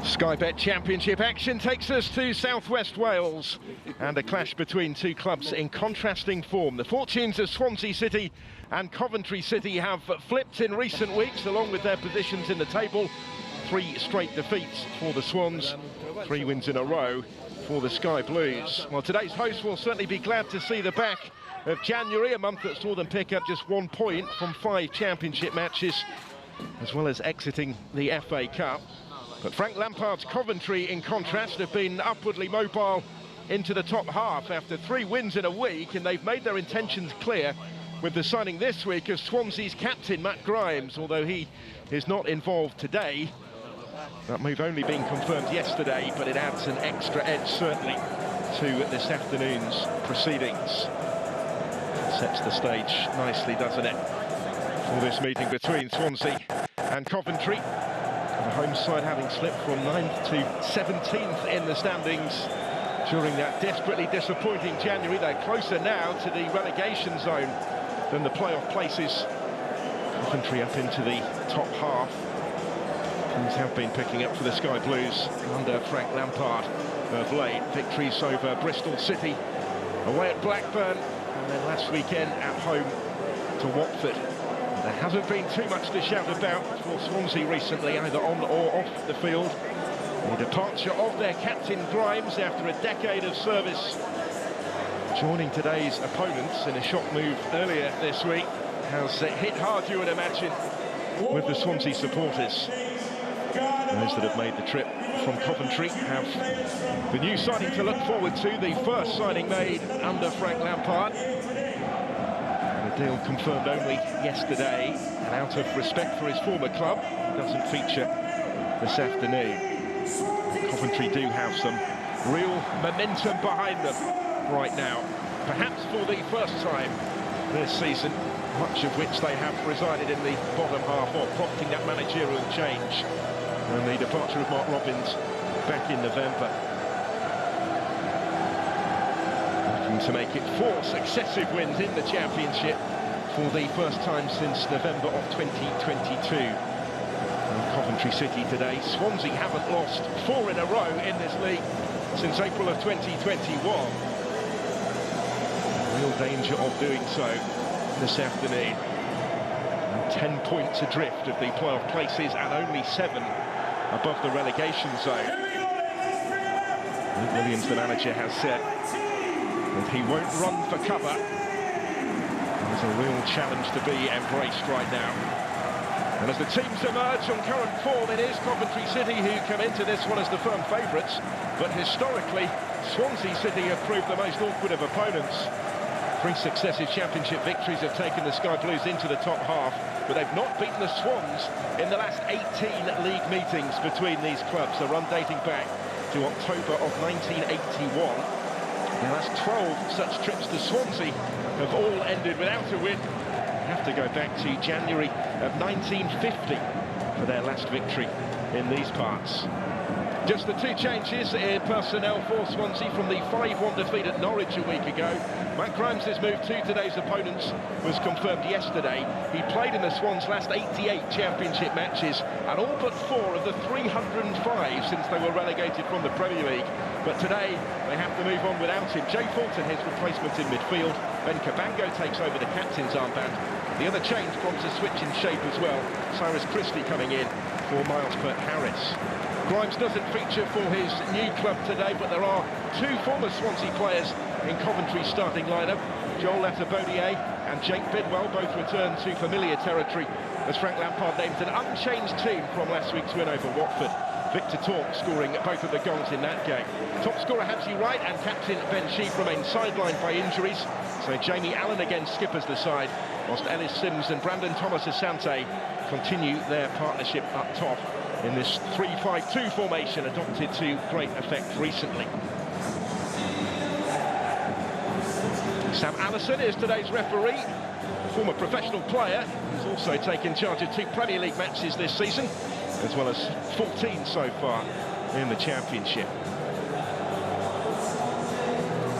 Sky Bet Championship action takes us to southwest Wales and a clash between two clubs in contrasting form. The fortunes of Swansea City and Coventry City have flipped in recent weeks along with their positions in the table. 3 straight defeats for the Swans, 3 wins in a row for the Sky Blues. Well, today's hosts will certainly be glad to see the back of January, a month that saw them pick up just 1 point from 5 championship matches, as well as exiting the FA Cup. But Frank Lampard's Coventry, in contrast, have been upwardly mobile into the top half after 3 wins in a week, and they've made their intentions clear with the signing this week of Swansea's captain, Matt Grimes, although he is not involved today. That move only being confirmed yesterday, but it adds an extra edge, certainly, to this afternoon's proceedings. It sets the stage nicely, doesn't it, for this meeting between Swansea and Coventry. The home side having slipped from 9th to 17th in the standings during that desperately disappointing January. They're closer now to the relegation zone than the playoff places. Coventry up into the top half. Things have been picking up for the Sky Blues under Frank Lampard of late. Victories over Bristol City, away at Blackburn, and then last weekend at home to Watford. There hasn't been too much to shout about for Swansea recently, either on or off the field. The departure of their captain Grimes after a decade of service, joining today's opponents in a shock move earlier this week, has hit hard, you would imagine, with the Swansea supporters. Those that have made the trip from Coventry have the new signing to look forward to, the first signing made under Frank Lampard. The deal confirmed only yesterday, and out of respect for his former club, doesn't feature this afternoon. Coventry do have some real momentum behind them right now, perhaps for the first time this season, much of which they have resided in the bottom half of, prompting that managerial change and the departure of Mark Robins back in November. Looking to make it 4 successive wins in the Championship for the first time since November of 2022. And Coventry City today. Swansea haven't lost 4 in a row in this league since April of 2021. Real danger of doing so this afternoon. And 10 points adrift of the playoff places and only 7 above the relegation zone. Luke Williams, the manager, has said that he won't run for cover. There's a real challenge to be embraced right now. And as the teams emerge on current form, it is Coventry City who come into this one as the firm favourites. But historically, Swansea City have proved the most awkward of opponents. 3 successive championship victories have taken the Sky Blues into the top half, but they've not beaten the Swans in the last 18 league meetings between these clubs, a run dating back to October of 1981. The last 12 such trips to Swansea have all ended without a win. You have to go back to January of 1950 for their last victory in these parts. Just the 2 changes in personnel for Swansea from the 5-1 defeat at Norwich a week ago. Matt Grimes' move to today's opponents was confirmed yesterday. He played in the Swans' last 88 championship matches and all but 4 of the 305 since they were relegated from the Premier League. But today they have to move on without him. Jay Fulton, his replacement in midfield. Ben Cabango takes over the captain's armband. The other change prompts a switch in shape as well. Cyrus Christie coming in for Miles Peart-Harris. Grimes doesn't feature for his new club today, but there are 2 former Swansea players in Coventry's starting lineup. Joel Latabodier and Jake Bidwell both return to familiar territory as Frank Lampard names an unchanged team from last week's win over Watford. Victor Torp scoring both of the goals in that game. Top scorer Hamsy Wright and captain Ben Sheaf remain sidelined by injuries, so Jamie Allen again skippers the side, whilst Ellis Sims and Brandon Thomas-Asante continue their partnership up top in this 3-5-2 formation adopted to great effect recently. Sam Allison is today's referee, a former professional player who's also taken charge of 2 Premier League matches this season, as well as 14 so far in the Championship.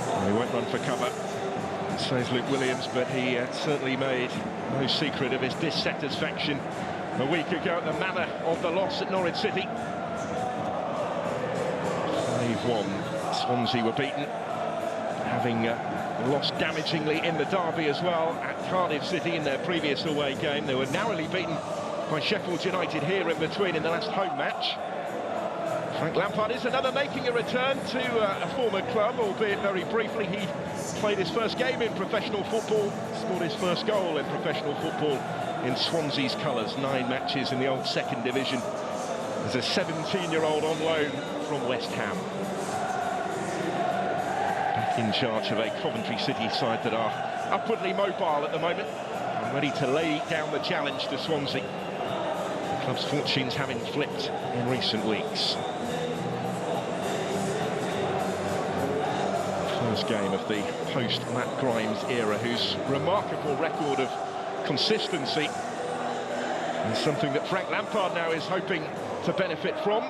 Well, he won't run for cover, says Luke Williams, but he certainly made no secret of his dissatisfaction a week ago at the manner of the loss at Norwich City. Swansea were beaten, having lost damagingly in the derby as well at Cardiff City in their previous away game. They were narrowly beaten by Sheffield United here in between in the last home match. Frank Lampard is another making a return to a former club, albeit very briefly. He played his first game in professional football, scored his first goal in professional football in Swansea's colours, 9 matches in the old second division as a 17-year-old on loan from West Ham. Back in charge of a Coventry City side that are upwardly mobile at the moment and ready to lay down the challenge to Swansea. The club's fortunes having flipped in recent weeks. First game of the post-Matt Grimes era, whose remarkable record of consistency is something that Frank Lampard now is hoping to benefit from.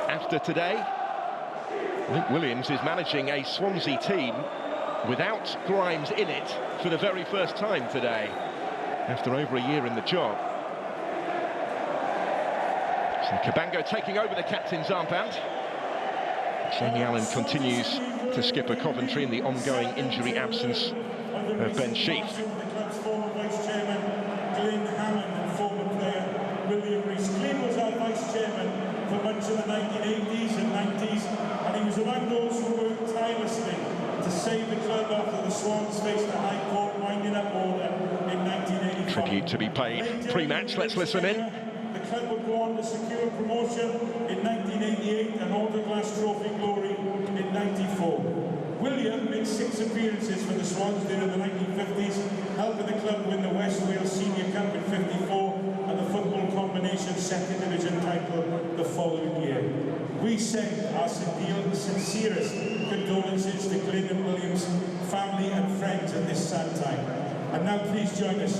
After today, Luke Williams is managing a Swansea team without Grimes in it for the very first time today, after over a year in the job. So Cabango taking over the captain's armband. Jamie Allen continues to skipper Coventry in the ongoing injury absence of Ben Sheaf. Former vice chairman Glenn Hammond and former player William Rees. Glenn was our vice chairman for much of the 1980s and 90s, and he was among those who worked tirelessly to save the club after the Swans faced the High Court winding up order in 1985. Tribute to be paid pre-match. Let's listen in. The club would go on to secure promotion in 1988 and hold the Glass Trophy glory in 94. William made 6 appearances for the Swans during the 1950s, helping the club win the West Wales Senior Cup in 54 and the Football Combination Second Division title the following year. We send our sincerest condolences to Glenn and Williams' family and friends at this sad time. And now please join us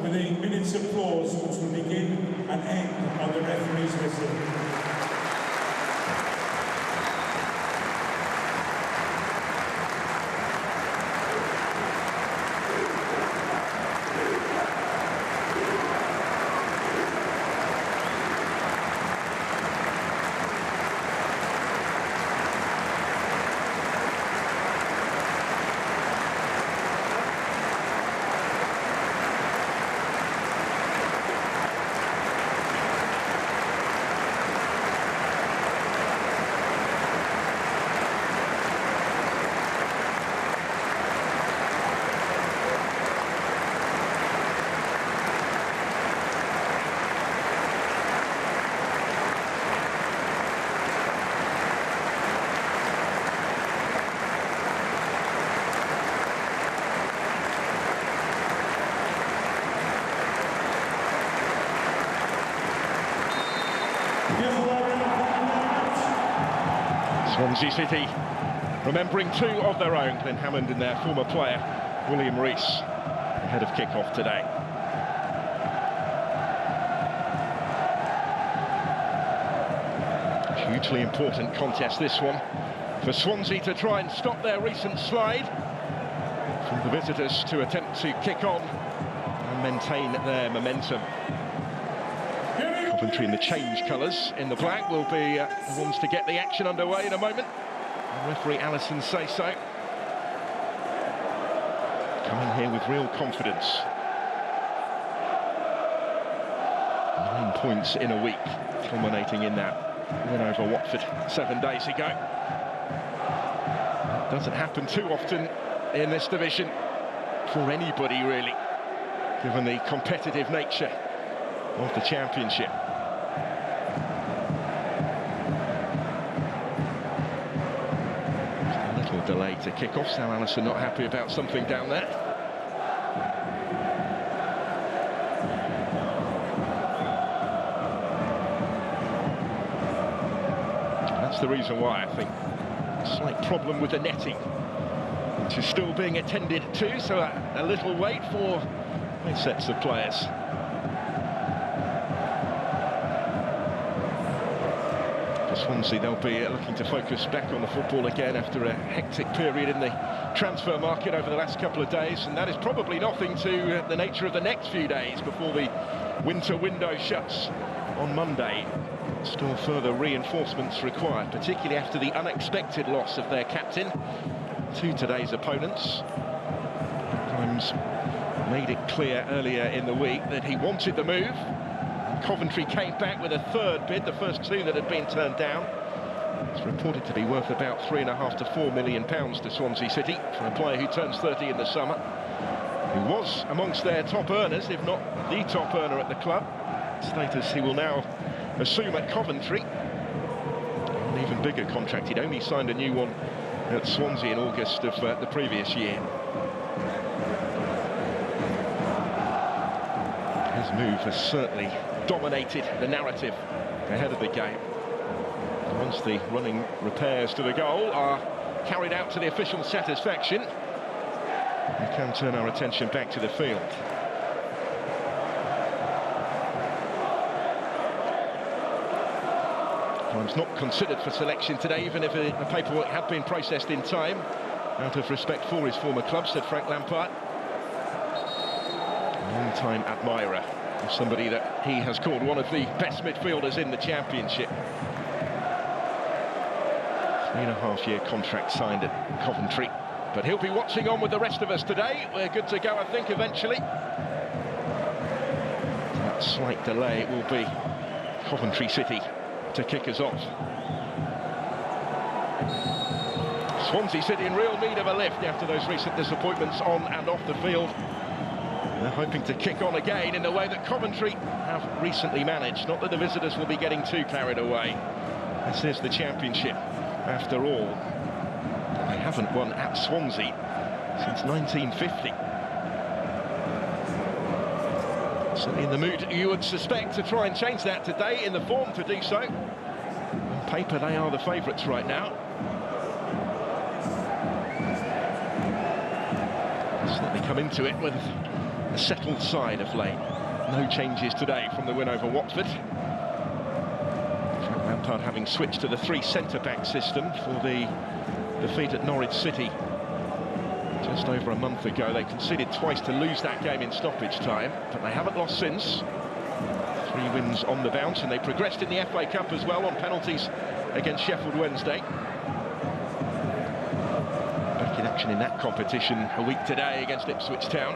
with a minute's applause which will begin and end on the referee's whistle. Swansea City remembering 2 of their own, Glenn Hammond and their former player William Rees ahead of kick-off today. Hugely important contest, this one, for Swansea to try and stop their recent slide from the visitors to attempt to kick on and maintain their momentum. Coventry in the change colours in the black will be the ones to get the action underway in a moment. And referee Allison say so. Coming here with real confidence. 9 points in a week, culminating in that win over Watford 7 days ago. It doesn't happen too often in this division for anybody really, given the competitive nature of the championship. A little delay to kick off. Sam Allison not happy about something down there. That's the reason why, I think. A slight problem with the netting, which is still being attended to, so a little wait for both sets of players. Swansea, they'll be looking to focus back on the football again after a hectic period in the transfer market over the last couple of days, and that is probably nothing to the nature of the next few days before the winter window shuts on Monday. Still further reinforcements required, particularly after the unexpected loss of their captain to today's opponents. Grimes made it clear earlier in the week that he wanted the move. Coventry came back with a third bid, the first two that had been turned down. It's reported to be worth about £3.5 to £4 million to Swansea City for a player who turns 30 in the summer, who was amongst their top earners, if not the top earner at the club. Status he will now assume at Coventry. An even bigger contract. He'd only signed a new one at Swansea in August of the previous year. His move has certainly dominated the narrative ahead of the game. Once the running repairs to the goal are carried out to the official satisfaction, we can turn our attention back to the field. Grimes not considered for selection today, even if the paperwork had been processed in time, out of respect for his former club, said Frank Lampard. A long-time admirer of somebody that he has called one of the best midfielders in the Championship. 3.5-year contract signed at Coventry, but he'll be watching on with the rest of us today. We're good to go, I think, eventually. That slight delay, it will be Coventry City to kick us off. Swansea City in real need of a lift after those recent disappointments on and off the field. They're hoping to kick on again in the way that Coventry have recently managed. Not that the visitors will be getting too carried away. This is the Championship, after all. They haven't won at Swansea since 1950. Certainly in the mood you would suspect to try and change that today, in the form to do so. On paper they are the favourites right now. Certainly come into it with a settled side of late. No changes today from the win over Watford. Frank Lampard having switched to the 3 centre-back system for the defeat at Norwich City just over a month ago. They conceded twice to lose that game in stoppage time, but they haven't lost since. 3 wins on the bounce, and they progressed in the FA Cup as well on penalties against Sheffield Wednesday. Back in action in that competition a week today against Ipswich Town.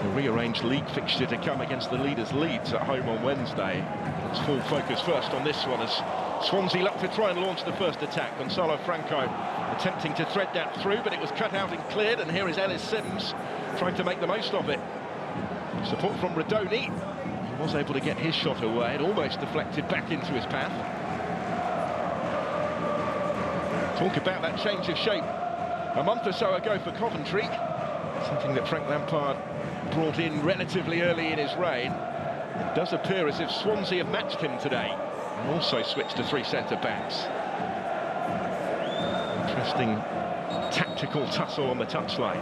A rearranged league fixture to come against the leaders Leeds at home on Wednesday. Let's full focus first on this one as Swansea look to try and launch the first attack. Gonzalo Franco attempting to thread that through, but it was cut out and cleared, and here is Ellis Sims trying to make the most of it. Support from Radoni. He was able to get his shot away. It almost deflected back into his path. Talk about that change of shape a month or so ago for Coventry. Something that Frank Lampard brought in relatively early in his reign. It does appear as if Swansea have matched him today and also switched to 3 centre-backs. Interesting tactical tussle on the touchline.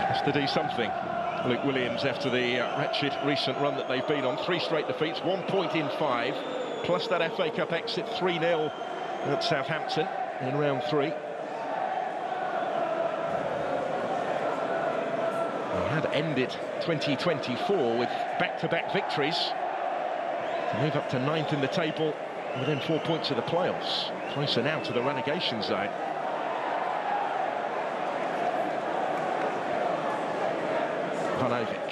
Has to do something, Luke Williams, after the wretched recent run that they've been on. 3 straight defeats, 1 point in 5, plus that FA Cup exit 3-0 at Southampton in round 3. They had ended 2024 with back-to-back victories to move up to 9th in the table within 4 points of the playoffs. Closer now to the relegation zone. Vanovic.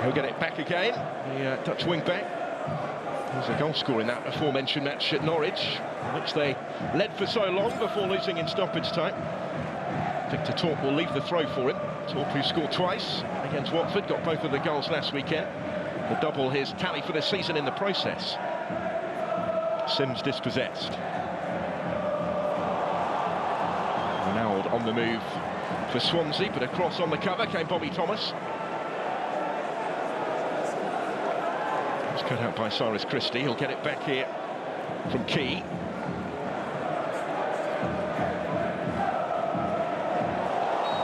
He'll get it back again, the Dutch wing-back. He was a goal scorer in that aforementioned match at Norwich, which they led for so long before losing in stoppage time. Victor Torp will leave the throw for him. Torp, who scored twice against Watford, got both of the goals last weekend. The double his tally for the season in the process. Sims dispossessed. Ronald on the move for Swansea, but across on the cover came Bobby Thomas. It's cut out by Cyrus Christie. He'll get it back here from Key.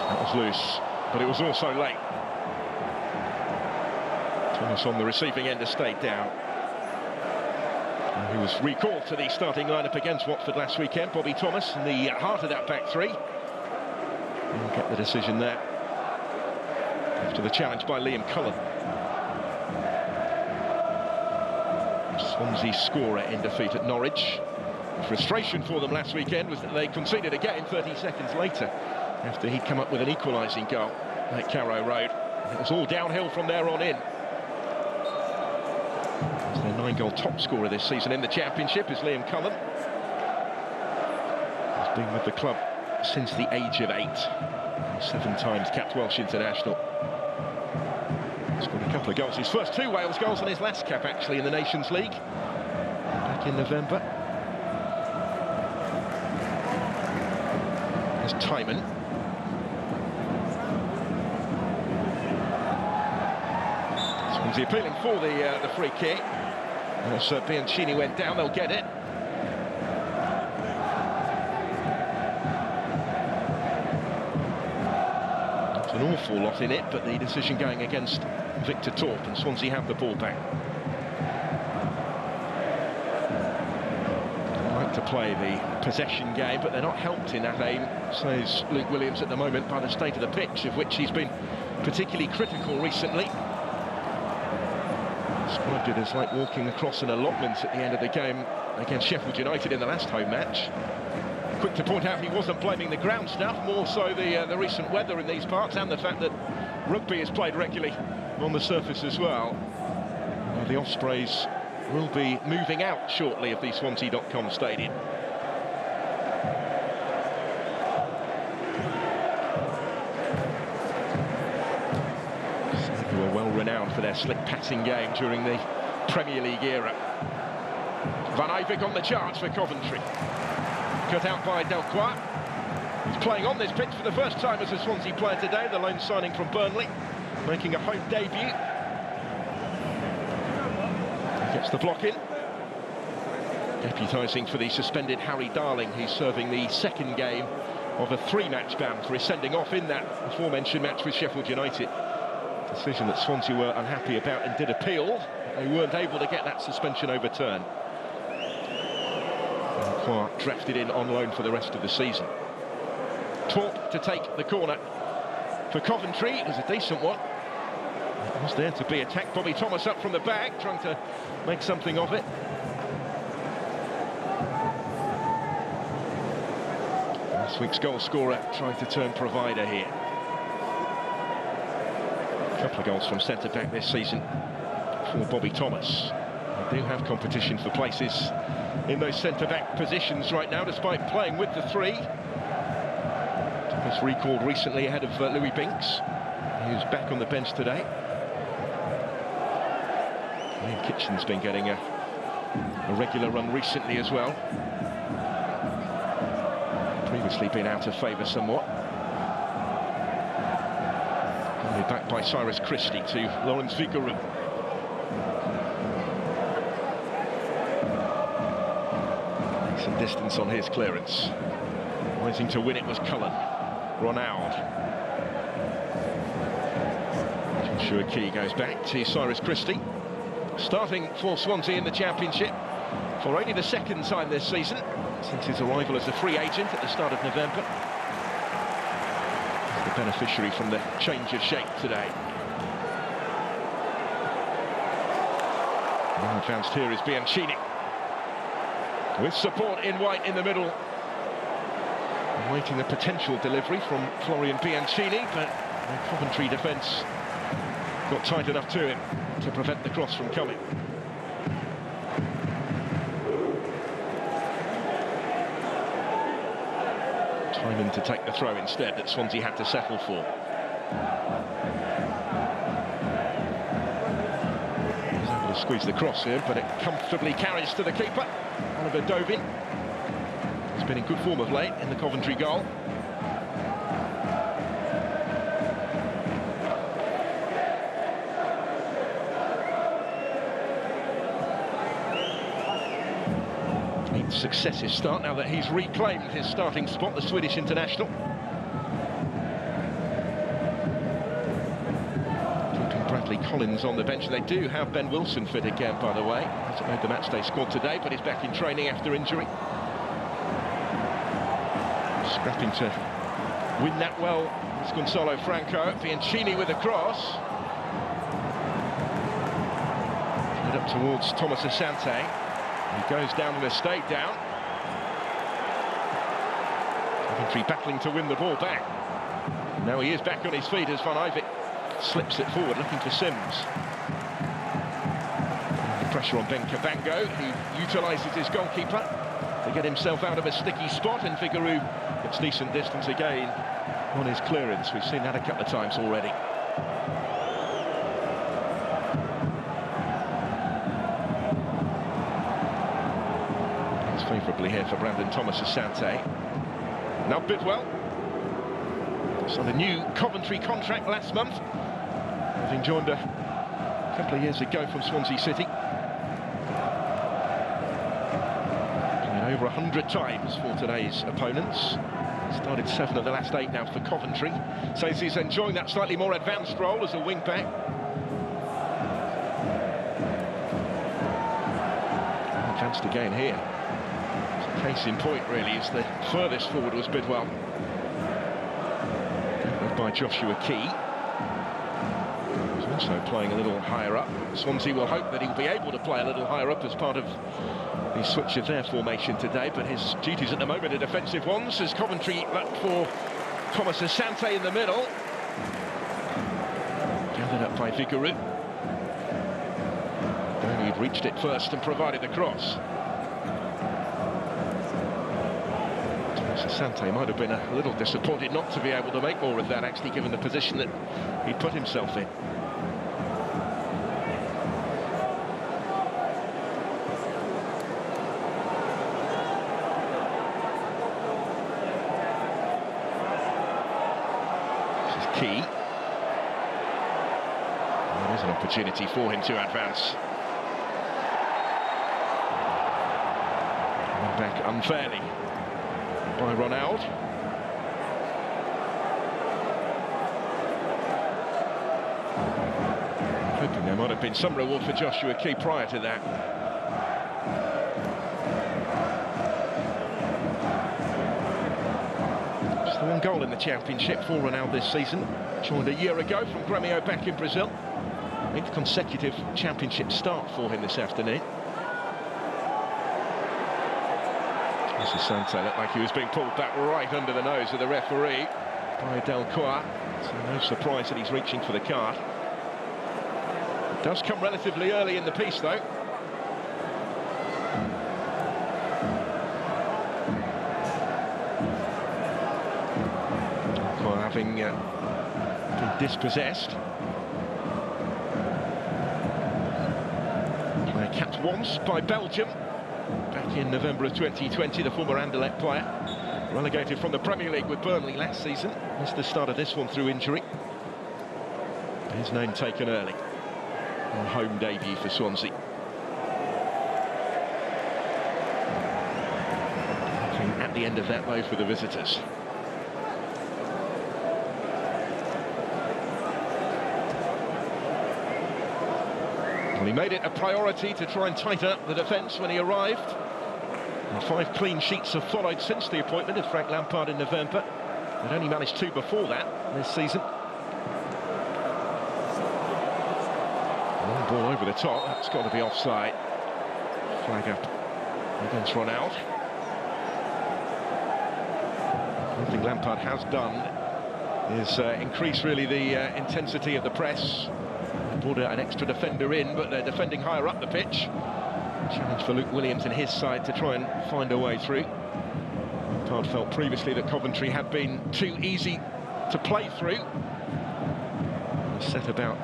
That was loose, but it was also late. Thomas on the receiving end has stayed down. He was recalled to the starting lineup against Watford last weekend. Bobby Thomas in the heart of that back three. He'll get the decision there after the challenge by Liam Cullen. Swansea's scorer in defeat at Norwich. The frustration for them last weekend was that they conceded again 30 seconds later after he'd come up with an equalising goal at Carrow Road. It was all downhill from there on in. Their 9-goal top scorer this season in the Championship is Liam Cullen. He's been with the club since the age of 8. 7 times capped Welsh international. Scored a couple of goals. His first 2 Wales goals and his last cap actually in the Nations League back in November. There's Timon. Swansea appealing for the free kick. And as Bianchini went down, they'll get it. Not an awful lot in it, but the decision going against Victor Torp, and Swansea have the ball back. They like to play the possession game, but they're not helped in that aim, says Luke Williams at the moment, by the state of the pitch, of which he's been particularly critical recently. Described it as like walking across an allotment at the end of the game against Sheffield United in the last home match. Quick to point out he wasn't blaming the ground stuff, more so the recent weather in these parts and the fact that rugby is played regularly on the surface as well. The Ospreys will be moving out shortly of the Swansea.com stadium. Who are well renowned for their slick passing game during the Premier League era. Van Eyvik on the charge for Coventry. Cut out by Delcroix. He's playing on this pitch for the first time as a Swansea player today, the loan signing from Burnley, making a home debut. He gets the block in. Deputising for the suspended Harry Darling, who's serving the second game of a 3-match ban for his sending off in that aforementioned match with Sheffield United. Decision that Swansea were unhappy about and did appeal. They weren't able to get that suspension overturned. Clark drafted in on loan for the rest of the season. Torp to take the corner for Coventry. It was a decent one. It was there to be attacked. Bobby Thomas up from the back, trying to make something of it. Last week's goal scorer trying to turn provider here. A couple of goals from centre-back this season for Bobby Thomas. They do have competition for places in those centre-back positions right now, despite playing with the 3. Thomas recalled recently ahead of Louis Binks, who's back on the bench today. Ian Kitchen's been getting a regular run recently as well. Previously been out of favour somewhat. Only backed by Cyrus Christie to Lawrence Vigouroux. Some distance on his clearance. Rising to win it was Cullen. Ronald. Joshua Key goes back to Cyrus Christie. Starting for Swansea in the Championship for only the 2nd time this season since his arrival as a free agent at the start of November. He's the beneficiary from the change of shape today. Now advanced here is Bianchini, with support in white in the middle. Awaiting a potential delivery from Florian Bianchini, but the Coventry defence got tight enough to him to prevent the cross from coming. Timon to take the throw instead that Swansea had to settle for. He's able to squeeze the cross here, but it comfortably carries to the keeper. Oliver Dovin. He's been in good form of late in the Coventry goal. Successive start now that he's reclaimed his starting spot, the Swedish international. Talking Bradley Collins on the bench. They do have Ben Wilson fit again, by the way. Hasn't made the matchday squad today, but he's back in training after injury. Scrapping to win that well. It's Gonzalo Franco. Bianchini with a cross. Head up towards Thomas Asante. He goes down and has stayed down. Coventry battling to win the ball back. Now he is back on his feet as Van Ivik slips it forward, looking for Sims. The pressure on Ben Cabango, who utilises his goalkeeper to get himself out of a sticky spot, and Figueroa gets decent distance again on his clearance. We've seen that a couple of times already. It's favourably here for Brandon Thomas Asante. Now Bidwell. Signed a new Coventry contract last month, having joined a couple of years ago from Swansea City. Played over 100 times for today's opponents. Started 7 of the last 8 now for Coventry. Says he's enjoying that slightly more advanced role as a wing-back. Advanced again here. Case in point, really, is the furthest forward was Bidwell. By Joshua Key. He's also playing a little higher up. Swansea will hope that he'll be able to play a little higher up as part of the switch of their formation today, but his duties at the moment are defensive ones, as Coventry look for Thomas Asante in the middle. Gathered up by Figueroa. He'd reached it first and provided the cross. Asante might have been a little disappointed not to be able to make more of that, actually, given the position that he put himself in. This is Key. There is an opportunity for him to advance. And back unfairly by Ronald. Hoping there might have been some reward for Joshua Key prior to that. Just the one goal in the Championship for Ronald this season. Joined a year ago from Grêmio back in Brazil. 8th consecutive Championship start for him this afternoon. Asante looked like he was being pulled back right under the nose of the referee by Delcourt, so no surprise that he's reaching for the card. It does come relatively early in the piece, though. Delcourt having been dispossessed. Player capped once by Belgium back in November of 2020, the former Anderlecht player, relegated from the Premier League with Burnley last season. Missed the start of this one through injury. His name taken early. A home debut for Swansea. Looking at the end of that, though, for the visitors. Well, he made it a priority to try and tighten up the defence when he arrived. And 5 clean sheets have followed since the appointment of Frank Lampard in November. They'd only managed 2 before that this season. Long ball over the top, that's got to be offside. Flag up against Ronald. One thing Lampard has done is increase really the intensity of the press. Brought an extra defender in, but they're defending higher up the pitch. Challenge for Luke Williams and his side to try and find a way through. Lampard felt previously that Coventry had been too easy to play through. They set about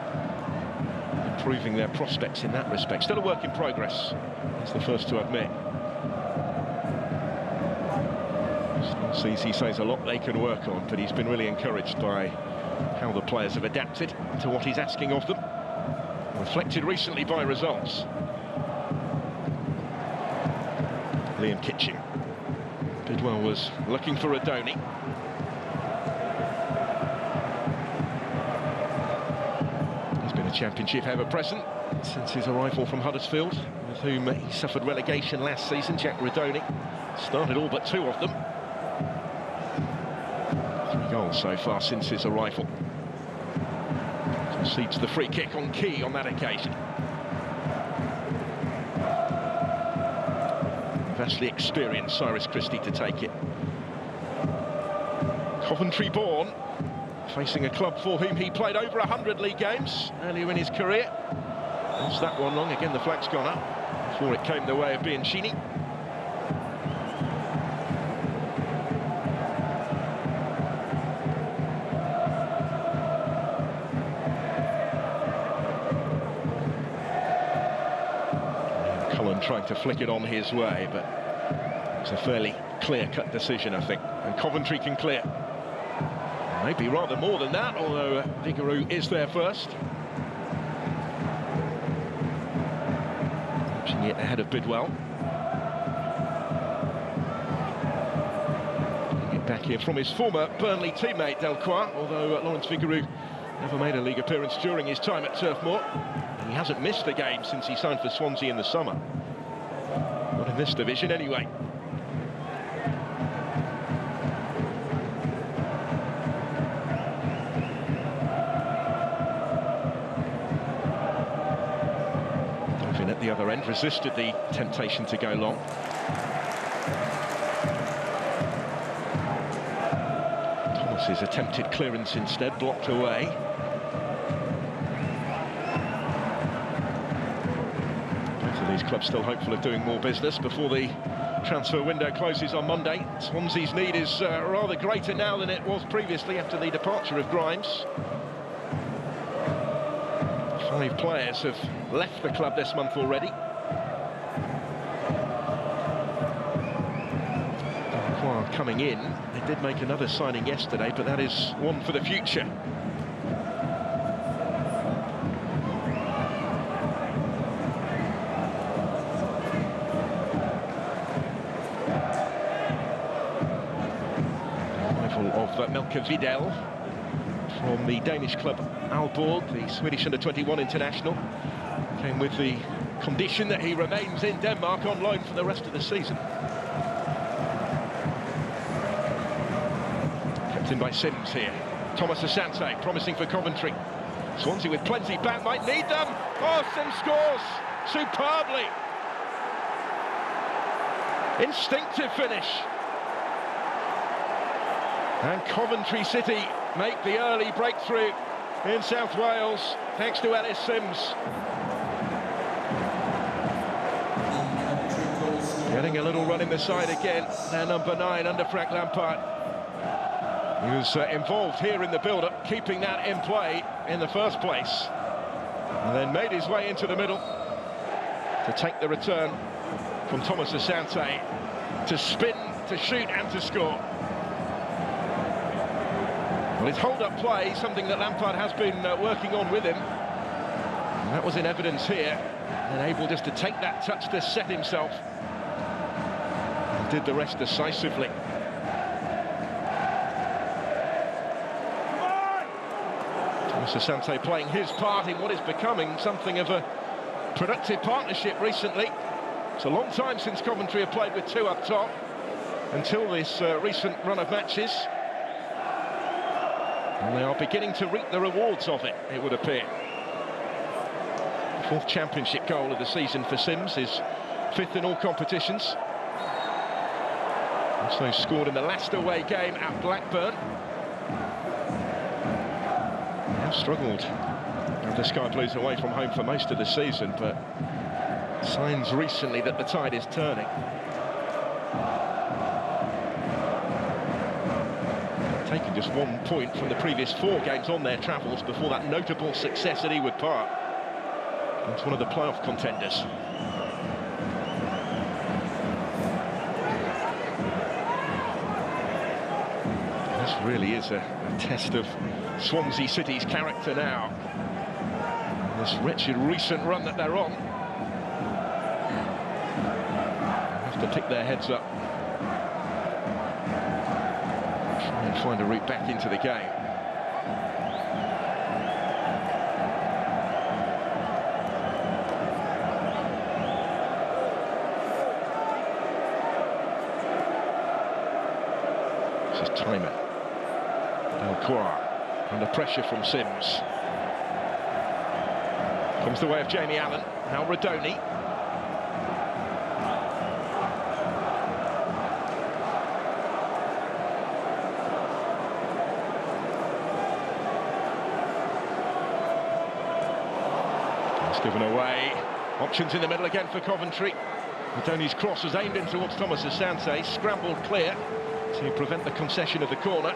improving their prospects in that respect. Still a work in progress, he's the first to admit. He says a lot they can work on, but he's been really encouraged by how the players have adapted to what he's asking of them. Reflected recently by results. Liam Kitchen. Bidwell was looking for Adoni. He's been Championship ever present since his arrival from Huddersfield, with whom he suffered relegation last season. Jack Redoni started all but 2 of them. 3 goals so far since his arrival. Concedes the free kick on Key on that occasion. Vastly experienced Cyrus Christie to take it. Coventry born, facing a club for whom he played over 100 league games earlier in his career. Lost that one long, again the flag's gone up before it came the way of Bianchini. Cullen trying to flick it on his way, but it's a fairly clear-cut decision, I think, and Coventry can clear. Maybe rather more than that, although Vigouroux is there first. Watching it ahead of Bidwell. Getting it back here from his former Burnley teammate Delcroix, although Laurence Vigouroux never made a league appearance during his time at Turf Moor. And he hasn't missed a game since he signed for Swansea in the summer. Not in this division anyway. At the other end, resisted the temptation to go long. Thomas's attempted clearance instead blocked away. Both of these clubs still hopeful of doing more business before the transfer window closes on Monday. Swansea's need is rather greater now than it was previously after the departure of Grimes. 5 players have left the club this month already. Delcroix coming in. They did make another signing yesterday, but that is one for the future. Arrival of Melker Vidal from the Danish club Aalborg, the Swedish under-21 international. Came with the condition that he remains in Denmark on loan for the rest of the season. Kept in by Sims here. Thomas Asante promising for Coventry. Swansea with plenty back, might need them. Oh, Sims scores superbly. Instinctive finish. And Coventry City make the early breakthrough in South Wales, thanks to Ellis Sims. Getting a little run in the side again, their number 9 under Frank Lampard. He was involved here in the build-up, keeping that in play in the first place. And then made his way into the middle to take the return from Thomas Asante, to spin, to shoot and to score. Well, his hold-up play, something that Lampard has been working on with him. And that was in evidence here. And able just to take that touch to set himself. And did the rest decisively. Thomas Asante playing his part in what is becoming something of a productive partnership recently. It's a long time since Coventry have played with 2 up top, until this recent run of matches. And they are beginning to reap the rewards of it, it would appear. 4th championship goal of the season for Sims, his 5th in all competitions. Also scored in the last away game at Blackburn. They have struggled with the Sky Blues away from home for most of the season, but signs recently that the tide is turning. Taken just 1 point from the previous 4 games on their travels before that notable success at Ewood Park. It's one of the playoff contenders. This really is a test of Swansea City's character now. And this wretched recent run that they're on. They have to pick their heads up. And find a route back into the game. Timon. Delcourt under pressure from Sims. Comes the way of Jamie Allen. Now Rodoni. It's given away. Options in the middle again for Coventry. Rodoni's cross was aimed in towards Thomas Asante, scrambled clear to prevent the concession of the corner.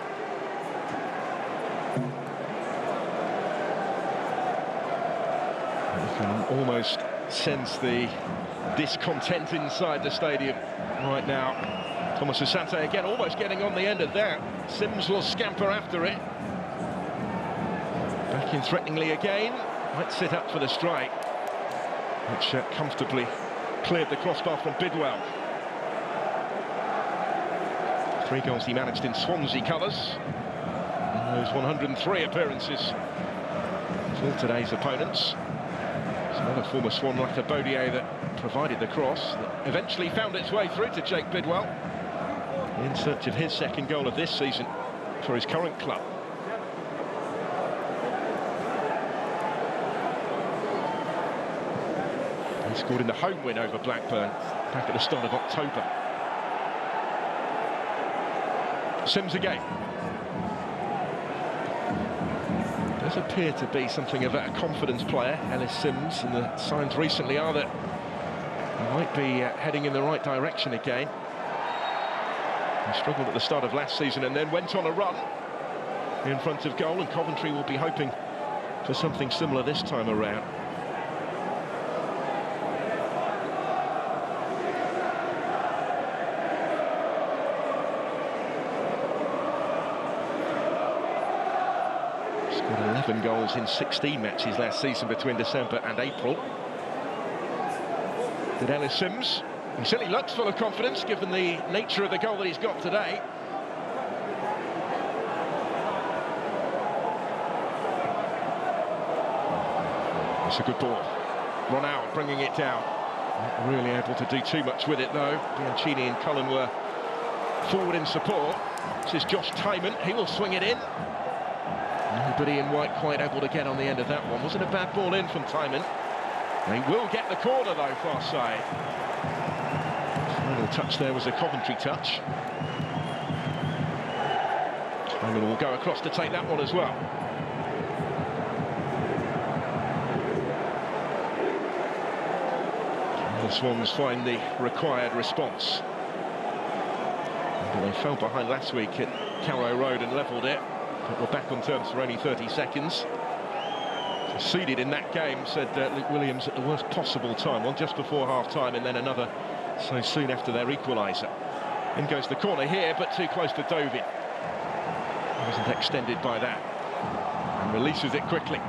You can almost sense the discontent inside the stadium right now. Thomas Asante again almost getting on the end of that. Sims will scamper after it. Back in threateningly again. Might sit up for the strike, which comfortably cleared the crossbar from Bidwell. 3 goals he managed in Swansea colours in those 103 appearances for today's opponents. There's another former Swan like Bodier that provided the cross that eventually found its way through to Jake Bidwell in search of his second goal of this season for his current club. He scored in the home win over Blackburn back at the start of October. Sims again. Does appear to be something of a confidence player, Ellis Sims, and the signs recently are that he might be heading in the right direction again. He struggled at the start of last season and then went on a run in front of goal, and Coventry will be hoping for something similar this time around. Scored 11 goals in 16 matches last season between December and April. Did Ellis Sims. He certainly looks full of confidence given the nature of the goal that he's got today. It's a good ball. Ronald bringing it down. Not really able to do too much with it though. Bianchini and Cullen were forward in support. This is Josh Timon. He will swing it in. Nobody in white quite able to get on the end of that one. Wasn't a bad ball in from Timon. He will get the corner though, far side. Final touch there was a Coventry touch. Timon will go across to take that one as well. The Swans find the required response. They fell behind last week at Carrow Road and levelled it, but were back on terms for only 30 seconds. Conceded in that game, said Luke Williams, at the worst possible time, one just before half-time and then another so soon after their equaliser. In goes the corner here, but too close to Dovin. Wasn't extended by that. And releases it quickly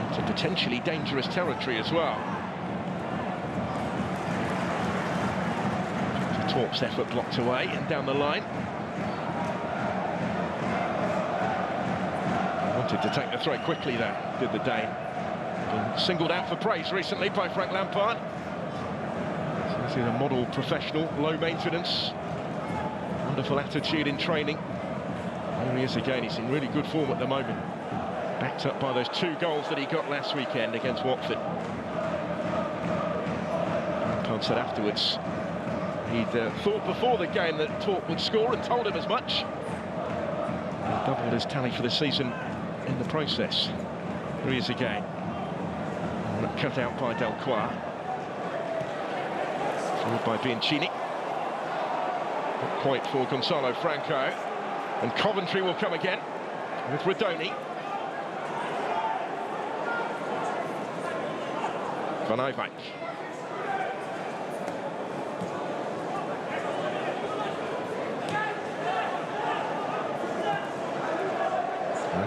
into potentially dangerous territory as well. Torp's effort blocked away and down the line. Wanted to take the throw quickly though, did the Dane. Been singled out for praise recently by Frank Lampard. So he's a model professional, low maintenance, wonderful attitude in training. There he is again, he's in really good form at the moment. Backed up by those 2 goals that he got last weekend against Watford. Lampard said afterwards he'd thought before the game that Torp would score and told him as much. He doubled his tally for the season in the process. Here he is again. And cut out by Delcourt. Followed by Bianchini. Not quite for Gonzalo Franco. And Coventry will come again with Rodoni. Van Eyck.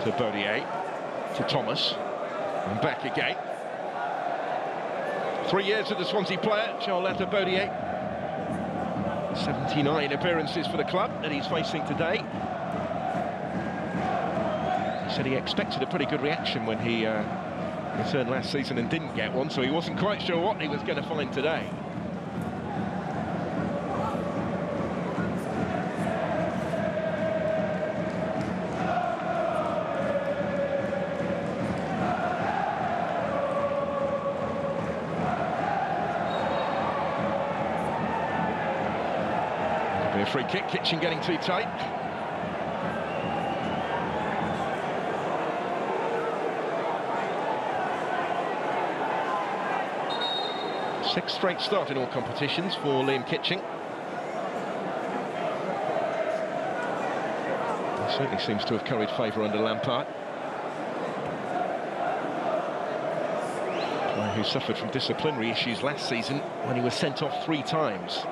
To Bodier, to Thomas, and back again. 3 years of the Swansea player, Charlotte Bodier. 79 appearances for the club that he's facing today. He said he expected a pretty good reaction when he returned last season and didn't get one, so he wasn't quite sure what he was going to find today. A free kick, Kitchen getting too tight. Sixth straight start in all competitions for Liam Kitching. He certainly seems to have curried favour under Lampard, who suffered from disciplinary issues last season when he was sent off 3 times.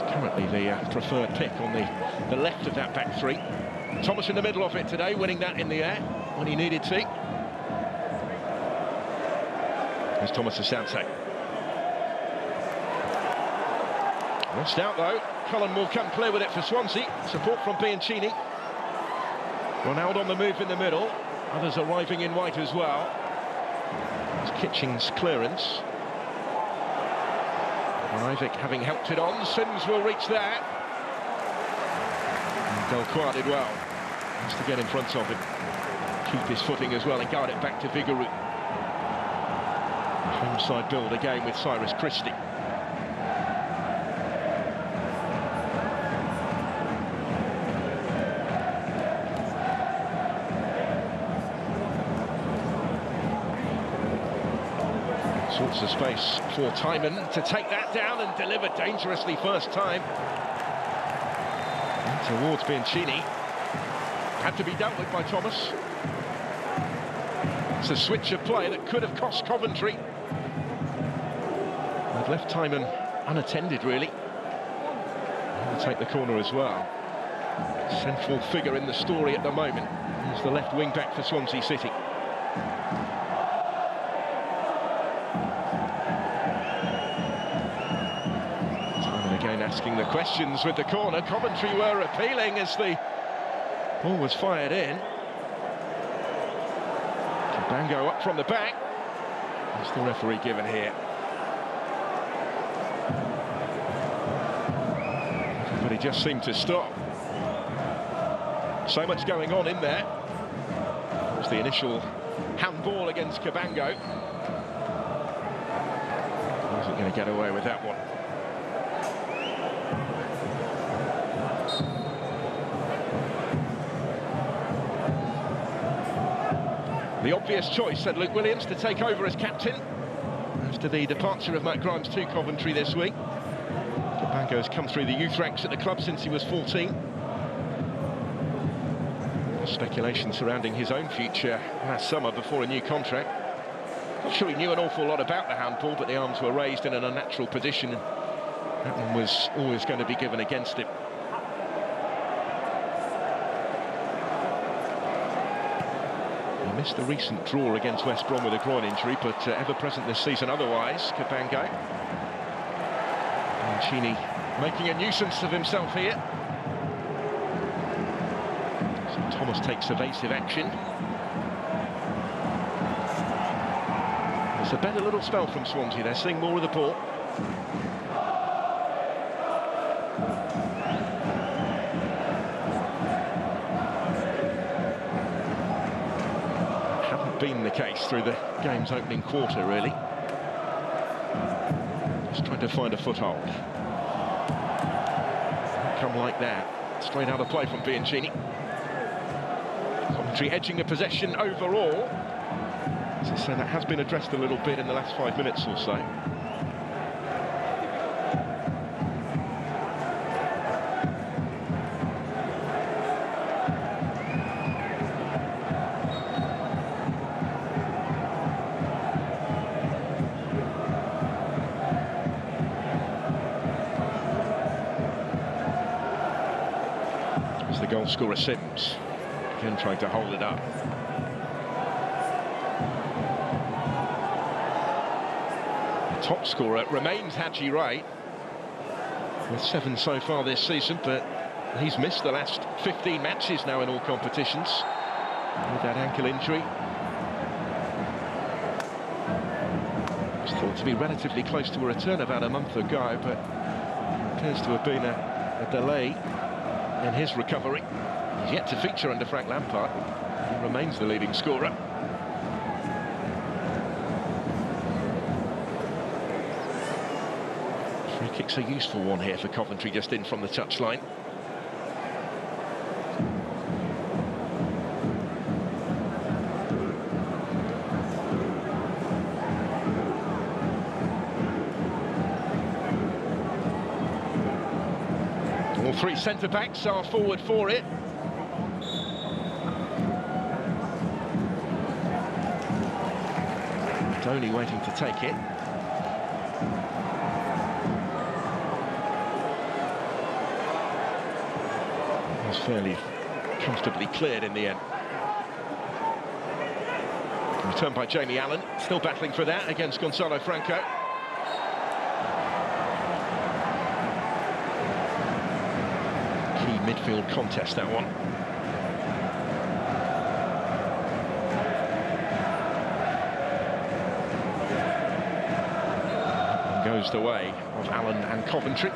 Currently the preferred pick on the left of that back three. Thomas in the middle of it today, winning that in the air when he needed to. Here's Thomas Asante. Lost out though. Cullen will come clear with it for Swansea. Support from Bianchini. Ronaldo on the move in the middle. Others arriving in white as well. It's Kitching's clearance. Ivic having helped it on, Sims will reach there. Delcroix did well. Has to get in front of him. Keep his footing as well and guard it back to Vigouroux. Home side build again with Cyrus Christie. Sorts of space for Timon to take that down and deliver dangerously first time. And towards Bianchini. Had to be dealt with by Thomas. It's a switch of play that could have cost Coventry. They've left Timon unattended, really. He'll take the corner as well. Central figure in the story at the moment. He's the left wing back for Swansea City. Asking the questions with the corner. Coventry were appealing as the ball was fired in. Cabango up from the back. What's the referee given here? But he just seemed to stop. So much going on in there. It was the initial handball against Cabango. He wasn't going to get away with that one. The obvious choice, said Luke Williams, to take over as captain after the departure of Matt Grimes to Coventry this week. Cabango has come through the youth ranks at the club since he was 14. Speculation surrounding his own future last summer before a new contract. Not sure he knew an awful lot about the handball, but the arms were raised in an unnatural position, and that one was always going to be given against him. Missed the recent draw against West Brom with a groin injury, but ever present this season otherwise. Cabango. Bianchini making a nuisance of himself here. So Thomas takes evasive action. It's a better little spell from Swansea. They're seeing more of the ball. Been the case through the game's opening quarter, really. Just trying to find a foothold. Come like that. Straight out of play from Bianchini. Coventry edging the possession overall. So that has been addressed a little bit in the last 5 minutes or so. The goal scorer Sims again trying to hold it up. The top scorer remains Haji Wright with 7 so far this season, but he's missed the last 15 matches now in all competitions with that ankle injury. It's thought to be relatively close to a return about a month ago, but there appears to have been a delay in his recovery. He's yet to feature under Frank Lampard. He remains the leading scorer. Free kick's a useful one here for Coventry, just in from the touchline. All three centre-backs are forward for it. Tony waiting to take it. It was fairly comfortably cleared in the end. Returned by Jamie Allen, still battling for that against Gonzalo Franco. Key midfield contest, that one. Goes the way of Allen and Coventry.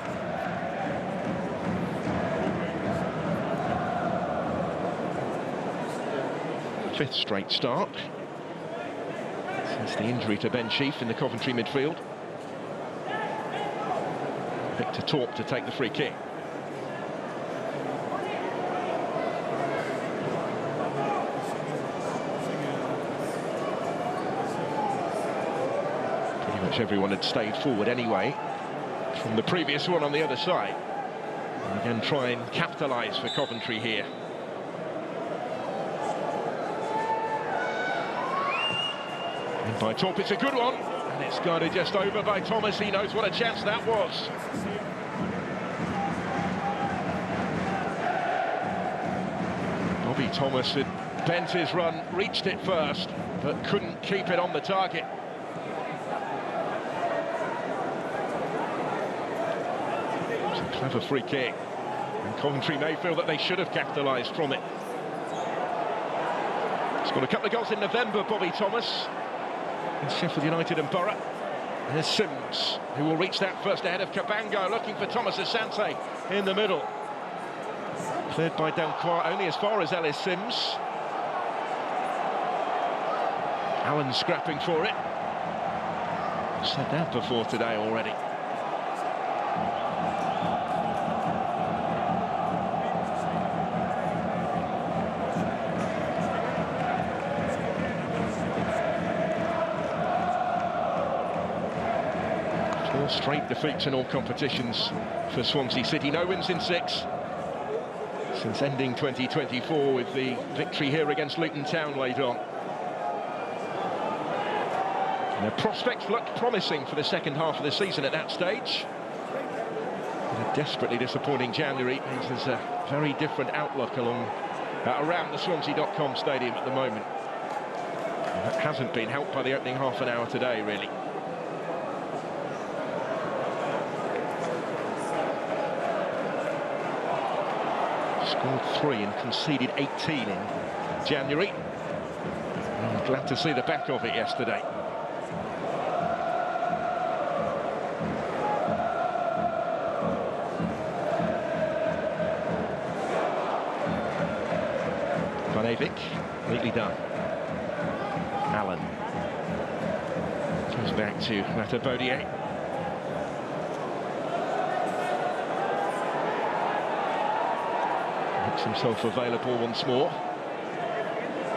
Fifth straight start since the injury to Ben Sheaf in the Coventry midfield. Victor Torp to take the free kick. Everyone had stayed forward anyway from the previous one on the other side. And again, try and capitalise for Coventry here. And by Torp, it's a good one, and it's guarded just over by Thomas. He knows what a chance that was. Bobby Thomas had bent his run, reached it first, but couldn't keep it on the target. Clever free kick, and Coventry may feel that they should have capitalised from it. Scored a couple of goals in November, Bobby Thomas, in Sheffield United and Borough. And there's Sims, who will reach that first ahead of Cabango, looking for Thomas Asante in the middle. Cleared by Delcroix only as far as Ellis Sims. Allen scrapping for it. I've said that before today already. Straight defeats in all competitions for Swansea City. No wins in 6 since ending 2024 with the victory here against Luton Town late on. And their prospects looked promising for the second half of the season at that stage. And a desperately disappointing January means there's a very different outlook around the Swansea.com stadium at the moment. And that hasn't been helped by the opening half an hour today, really. Scored 3 and conceded 18 in January. I'm glad to see the back of it yesterday. Van Eyck, neatly done. Allen goes back to Matabodier. Makes himself available once more.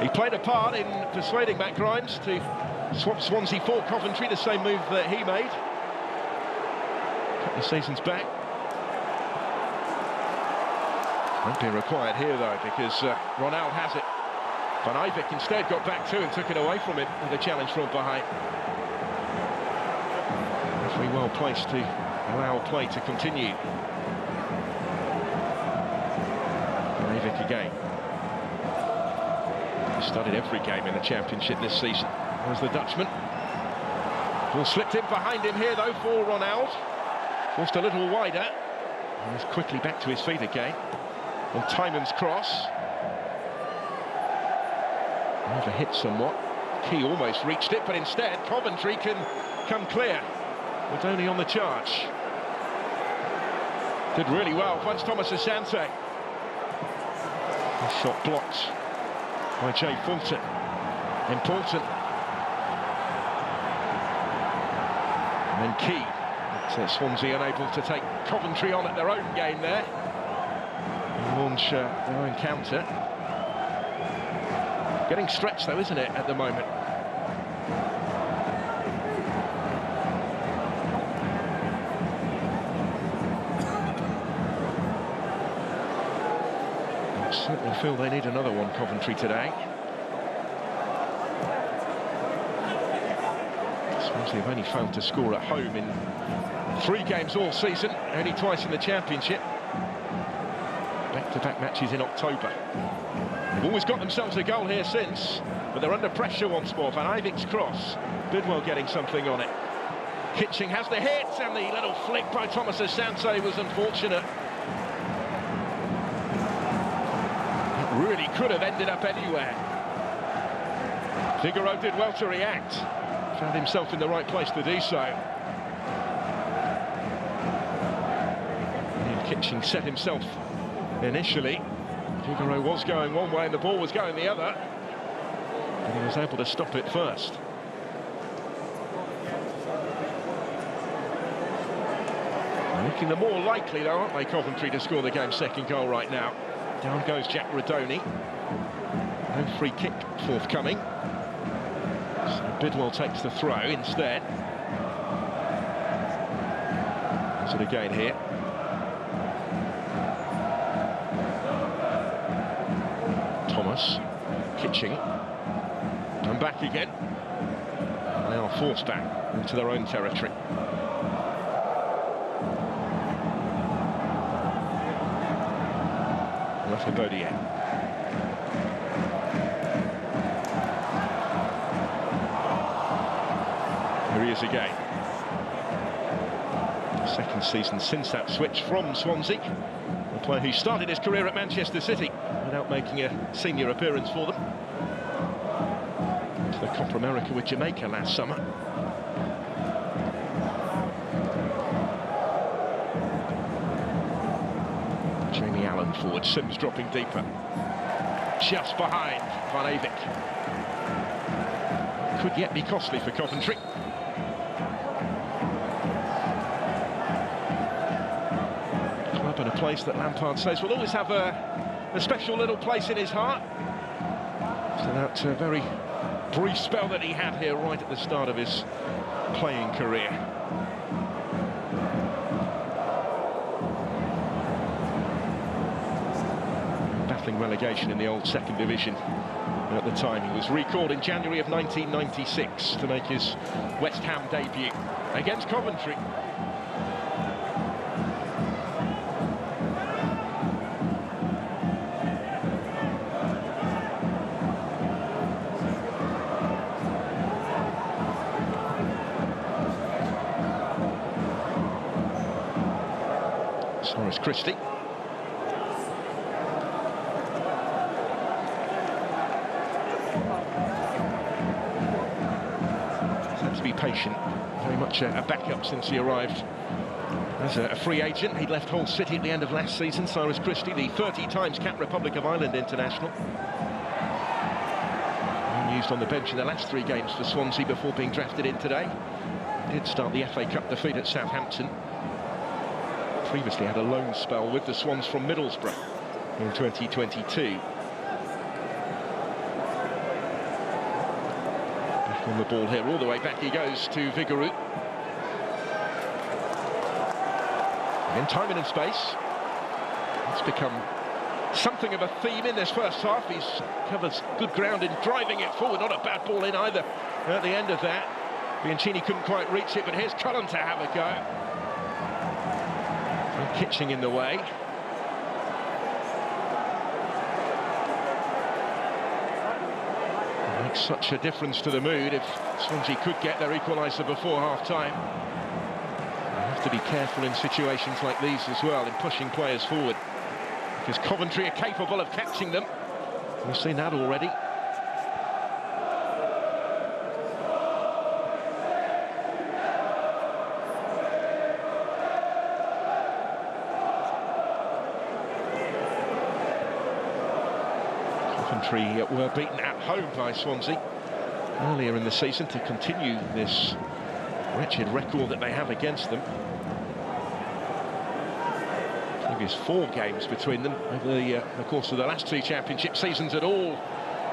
He played a part in persuading Matt Grimes to swap Swansea for Coventry, the same move that he made a couple of seasons back. Won't be required here though, because Ronald has it. Van Eyck instead got back to and took it away from him with a challenge from behind. Referee well placed to allow play to continue. Again. He started every game in the Championship this season. There's the Dutchman. Ball slipped in behind him here though for Ronald. Forced a little wider. And he's quickly back to his feet again. On Tyman's cross. Overhit somewhat. Key almost reached it, but instead Coventry can come clear with only on the charge. Did really well. Once Thomas Asante. Shot blocked by Jay Fulton. Important. And then key. But, Swansea unable to take Coventry on at their own game there. And launch their own counter. Getting stretched though, isn't it, at the moment? I certainly feel they need another one, Coventry, today. Swansea have only failed to score at home in 3 games all season, only twice in the Championship. Back-to-back matches in October. They've always got themselves a goal here since, but they're under pressure once more. Van Ivik's cross, Bidwell getting something on it. Kitching has the hit, and the little flick by Thomas Asante was unfortunate. It really could have ended up anywhere. Figueroa did well to react. Found himself in the right place to do so. And Kitching set himself initially. Figueroa was going one way and the ball was going the other. And he was able to stop it first. Looking the more likely, though, aren't they, Coventry, to score the game's second goal right now. Down goes Jack Radoni. No free kick forthcoming. So Bidwell takes the throw instead. Is it again here? Thomas, Kitching, and back again. And they are forced back into their own territory. Bodier. Here he is again. Second season since that switch from Swansea. A player who started his career at Manchester City without making a senior appearance for them. To the Copa America with Jamaica last summer. Jamie Allen forward, Sims dropping deeper. Just behind Van Avik. Could yet be costly for Coventry. Club in a place that Lampard says will always have a special little place in his heart. So that very brief spell that he had here right at the start of his playing career. Relegation in the old second division at the time. He was recalled in January of 1996 to make his West Ham debut against Coventry. Cyrus Christie. Patient, very much a backup since he arrived as a free agent. He left Hull City at the end of last season. Cyrus Christie, the 30 times capped Republic of Ireland international, used on the bench in the last 3 games for Swansea before being drafted in today. He did start the FA Cup defeat at Southampton. Previously had a loan spell with the Swans from Middlesbrough in 2022. On the ball here, all the way back he goes to Figueroa. In time and in space. It's become something of a theme in this first half. He's covers good ground in driving it forward. Not a bad ball in either at the end of that. Bianchini couldn't quite reach it, but here's Cullen to have a go. And Kitching in the way. Such a difference to the mood if Swansea could get their equaliser before half-time. They have to be careful in situations like these as well, in pushing players forward, because Coventry are capable of catching them. We've seen that already. Coventry were beaten at home by Swansea earlier in the season to continue this wretched record that they have against them. Previous 4 games between them over the course of the last 2 championship seasons had all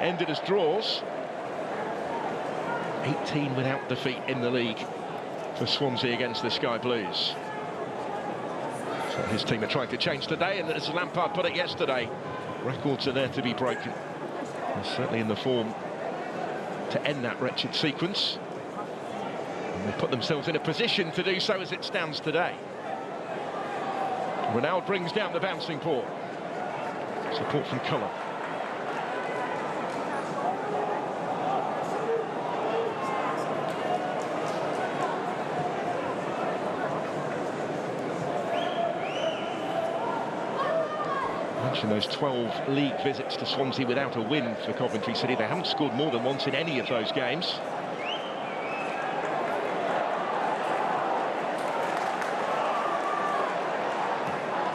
ended as draws. 18 without defeat in the league for Swansea against the Sky Blues. So his team are trying to change today, and as Lampard put it yesterday, records are there to be broken. They're certainly in the form to end that wretched sequence. And they put themselves in a position to do so as it stands today. Ronaldo brings down the bouncing ball. Support from Cullen. Those 12 league visits to Swansea without a win for Coventry City. They haven't scored more than once in any of those games.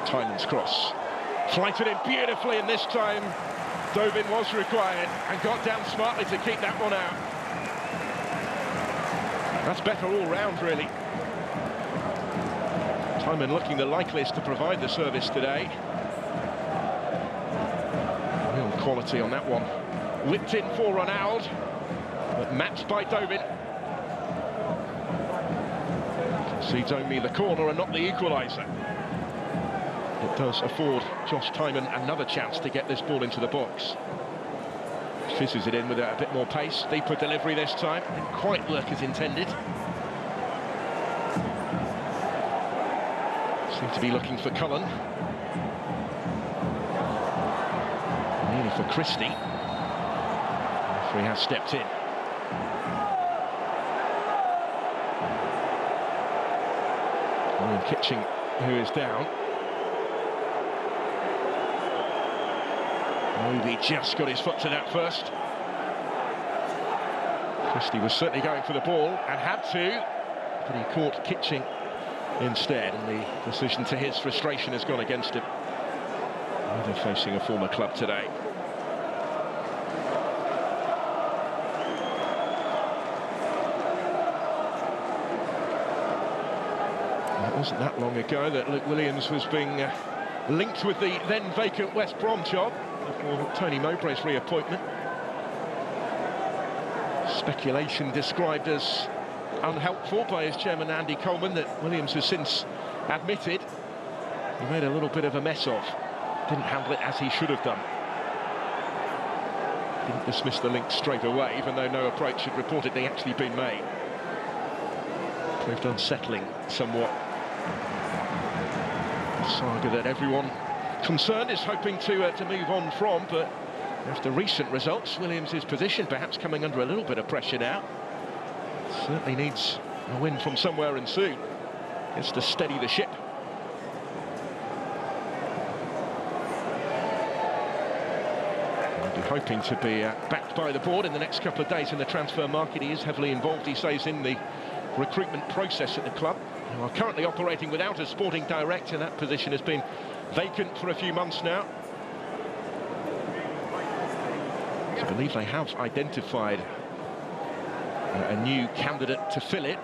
Tyman's cross. Flighted in beautifully, and this time Dobin was required and got down smartly to keep that one out. That's better all round, really. Tyman looking the likeliest to provide the service today. Quality on that one. Whipped in for Ronaldo, but matched by Dobin. Concedes only the corner and not the equaliser. It does afford Josh Tyman another chance to get this ball into the box. Fizzes it in with a bit more pace. Deeper delivery this time. Didn't quite work as intended. Seem to be looking for Cullen. For Christie. The referee has stepped in. William Kitching, who is down. Moby just got his foot to that first. Christie was certainly going for the ball and had to, but he caught Kitching instead, and the decision to his frustration has gone against him. They're facing a former club today. It wasn't that long ago that Luke Williams was being linked with the then vacant West Brom job before Tony Mowbray's reappointment. Speculation described as unhelpful by his chairman Andy Coleman that Williams has since admitted he made a little bit of a mess of. Didn't handle it as he should have done. Didn't dismiss the link straight away, even though no approach had reportedly actually been made. Proved unsettling somewhat. A saga that everyone concerned is hoping to move on from, but after recent results, Williams' position perhaps coming under a little bit of pressure now. Certainly needs a win from somewhere and soon. It's to steady the ship. Hoping to be backed by the board in the next couple of days in the transfer market. He is heavily involved, he says, in the recruitment process at the club. They are currently operating without a sporting director. That position has been vacant for a few months now. I believe they have identified a new candidate to fill it,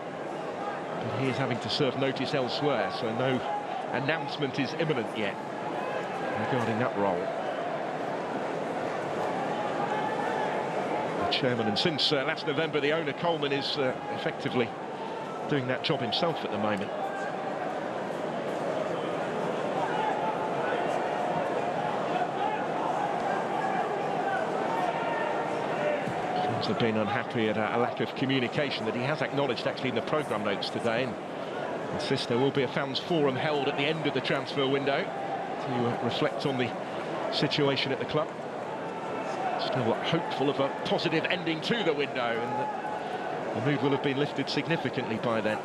but he is having to serve notice elsewhere, so no announcement is imminent yet regarding that role. Chairman, and since last November the owner Coleman is effectively doing that job himself at the moment. Fans have been unhappy at a lack of communication that he has acknowledged actually in the programme notes today, and insists there will be a fans forum held at the end of the transfer window to reflect on the situation at the club. Still hopeful of a positive ending to the window, and that the mood will have been lifted significantly by then.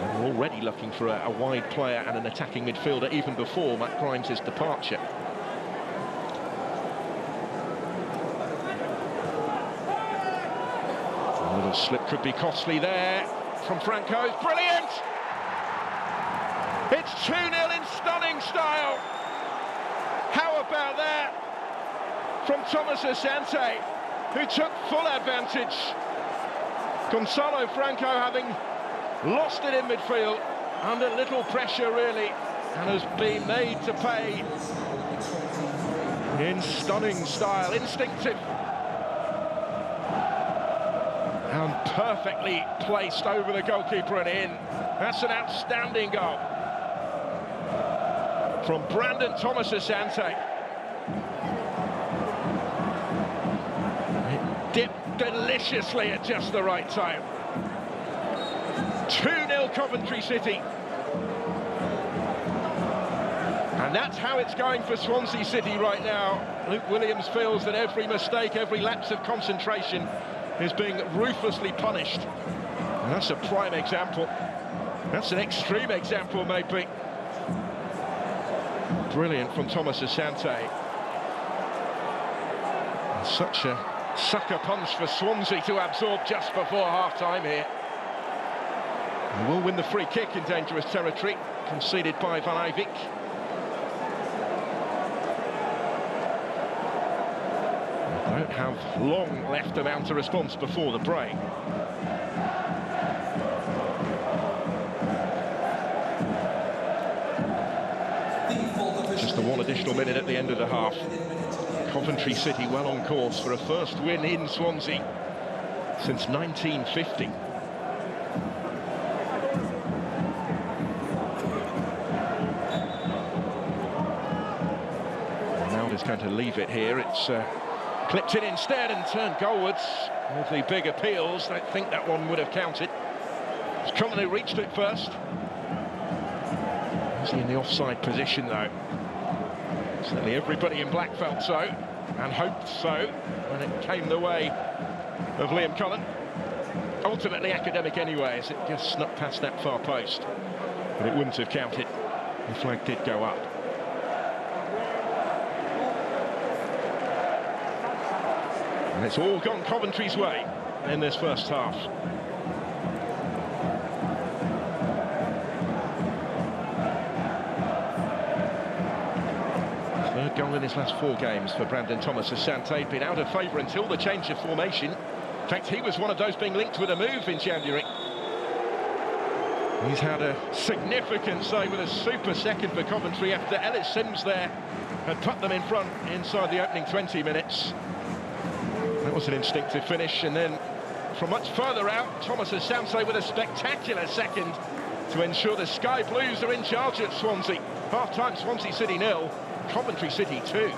And we're already looking for a wide player and an attacking midfielder even before Matt Grimes' departure. A little slip could be costly there from Franco. It's brilliant! It's 2-0 in stunning style. How about that? from Thomas Asante, who took full advantage. Gonzalo Franco having lost it in midfield, under little pressure really, and has been made to pay in stunning style, instinctive and perfectly placed over the goalkeeper and in. That's an outstanding goal from Brandon Thomas Asante. It dipped deliciously at just the right time. 2-0 Coventry City. And that's how it's going for Swansea City right now. Luke Williams feels that every mistake, every lapse of concentration is being ruthlessly punished. And that's a prime example. That's an extreme example, maybe. Brilliant from Thomas Asante. And such a sucker punch for Swansea to absorb just before half-time here. And will win the free kick in dangerous territory, conceded by Van Eyvik. Don't have long left to mount a response before the break. Just the one additional minute at the end of the half. Coventry City well on course for a first win in Swansea since 1950. Ronaldo's going to leave it here. It's clipped in instead and turned goalwards with the big appeals. I think that one would have counted. It's Cullen who reached it first. Was he in the offside position though? Certainly everybody in black felt so, and hoped so, when it came the way of Liam Cullen. Ultimately academic anyway, as it just snuck past that far post. But it wouldn't have counted. The flag did go up. And it's all gone Coventry's way in this first half. Third goal in his last 4 games for Brandon Thomas Asante. He'd been out of favour until the change of formation. In fact, he was one of those being linked with a move in January. He's had a significant save with a super second for Coventry after Ellis Sims there had put them in front inside the opening 20 minutes. That was an instinctive finish, and then from much further out, Thomas Asante with a spectacular second to ensure the Sky Blues are in charge at Swansea. Half-time, Swansea City 0, Coventry City 2.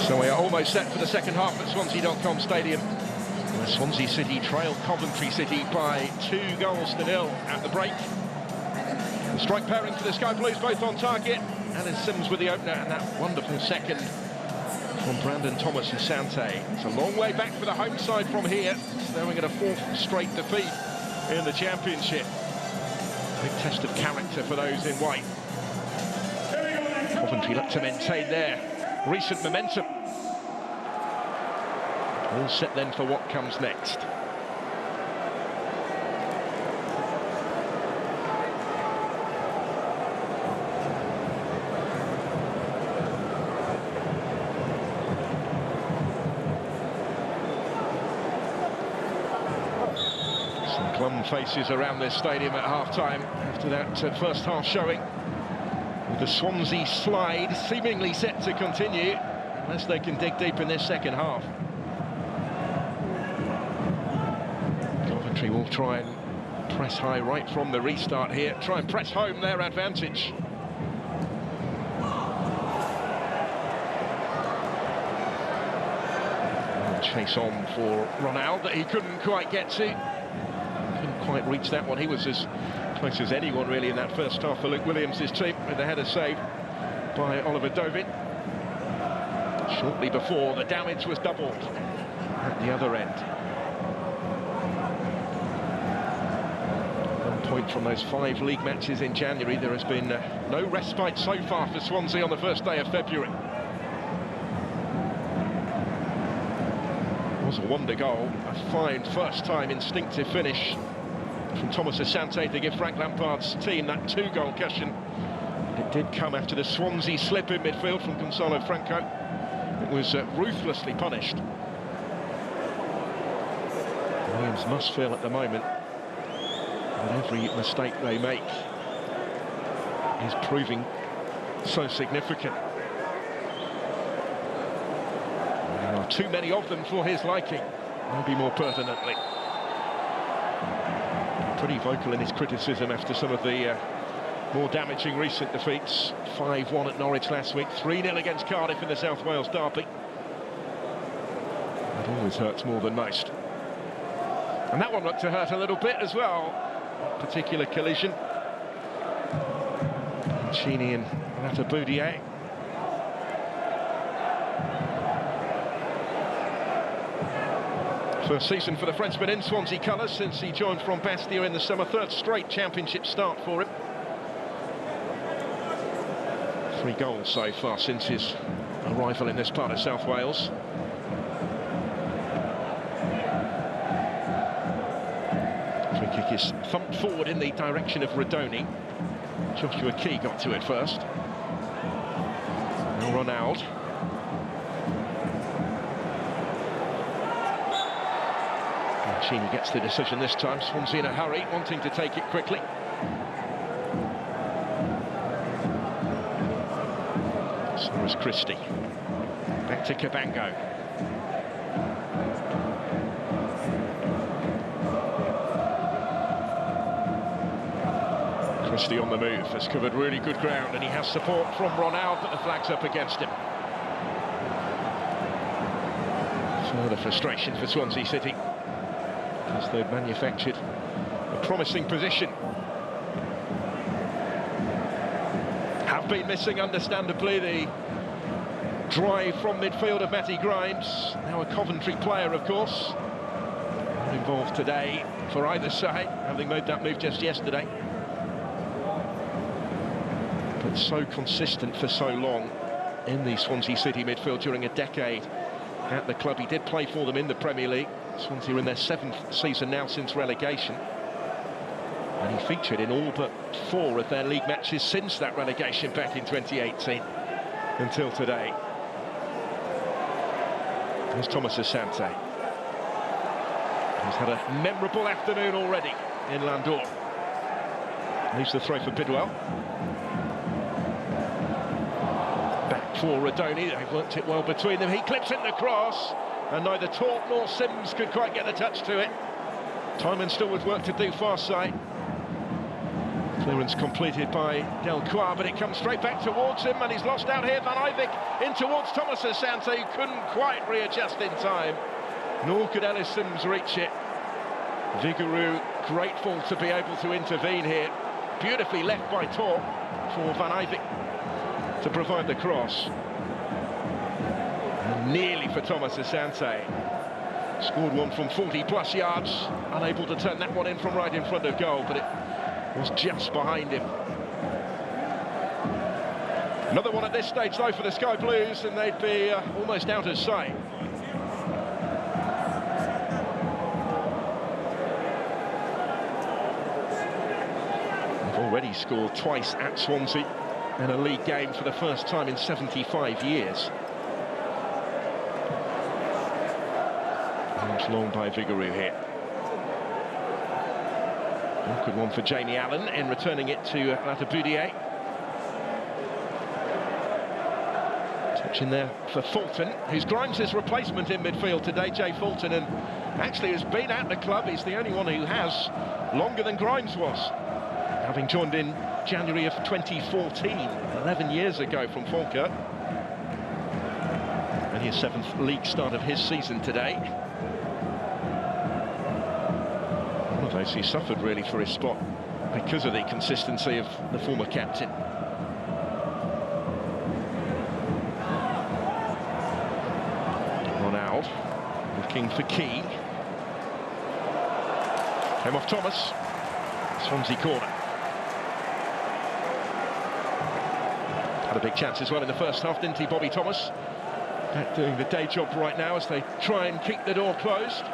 So we are almost set for the second half at Swansea.com Stadium. Where Swansea City trailed Coventry City by 2-0 at the break. The strike pairing for the Sky Blues, both on target. Alan Sims with the opener, and that wonderful second from Brandon Thomas Asante. It's a long way back for the home side from here. Staring at a 4th straight defeat in the Championship. Big test of character for those in white. Coventry look to maintain their recent momentum. All set then for what comes next. Some glum faces around this stadium at half-time after that first half showing. With the Swansea slide seemingly set to continue, unless they can dig deep in this second half. Coventry will try and press high right from the restart here, try and press home their advantage. Chase on for Ronald that he couldn't quite get to. Couldn't quite reach that one. He was as close as anyone really in that first half for Luke Williams' team, with the header saved by Oliver Dovin. Shortly before, the damage was doubled at the other end. 1 point from those 5 league matches in January. There has been no respite so far for Swansea on the first day of February. It was a wonder goal, a fine first-time instinctive finish from Thomas Asante to give Frank Lampard's team that 2-goal cushion. It did come after the Swansea slip in midfield from Gonzalo Franco. It was ruthlessly punished. Williams must feel at the moment that every mistake they make is proving so significant. There are too many of them for his liking, maybe more pertinently. Pretty vocal in his criticism after some of the more damaging recent defeats. 5-1 at Norwich last week, 3-0 against Cardiff in the South Wales derby. It always hurts more than most. And that one looked to hurt a little bit as well. That particular collision. Chini and Boudier. First season for the Frenchman in Swansea colours since he joined from Bastia in the summer. 3rd straight championship start for him. 3 goals so far since his arrival in this part of South Wales. Free kick is thumped forward in the direction of Redoni. Joshua Key got to it first. Now Ronald. Chini gets the decision this time. Swansea in a hurry, wanting to take it quickly. So is Christie. Back to Cabango. Christie on the move, has covered really good ground, and he has support from Ronald, but the flag's up against him. Further frustration for Swansea City, as they've manufactured a promising position. Have been missing, understandably, the drive from midfield of Matty Grimes, now a Coventry player, of course. Not involved today for either side, having made that move just yesterday. But so consistent for so long in the Swansea City midfield during a decade at the club. He did play for them in the Premier League. Swansea are in their 7th season now since relegation. And he featured in all but 4 of their league matches since that relegation back in 2018 until today. There's Thomas Asante. He's had a memorable afternoon already in Landor. Leaves the throw for Bidwell. Back for Redoni, they've worked it well between them. He clips in the cross, and neither Torp nor Sims could quite get the touch to it. Timon still with work to do far side. Clearance completed by Delcroix, but it comes straight back towards him, and he's lost out here. Van Ivik in towards Thomas Asante, who couldn't quite readjust in time. Nor could Ellis Sims reach it. Vigouroux grateful to be able to intervene here. Beautifully left by Torp for Van Ivik to provide the cross. And nearly for Thomas Asante. Scored one from 40+ yards, unable to turn that one in from right in front of goal, but it was just behind him. Another one at this stage though for the Sky Blues, and they'd be almost out of sight. They've already scored twice at Swansea in a league game for the first time in 75 years. And long by Vigouroux here. Good one for Jamie Allen in returning it to Boudier. Touch in there for Fulton, who's Grimes' replacement in midfield today, Jay Fulton, and actually has been at the club. He's the only one who has longer than Grimes was, having joined in January of 2014, 11 years ago from Falkirk. Only his 7th league start of his season today. One of those who suffered really for his spot because of the consistency of the former captain. Ronald looking for Key. Came off Thomas. Swansea corner. Had a big chance as well in the first half, didn't he, Bobby Thomas? Back doing the day job right now as they try and keep the door closed.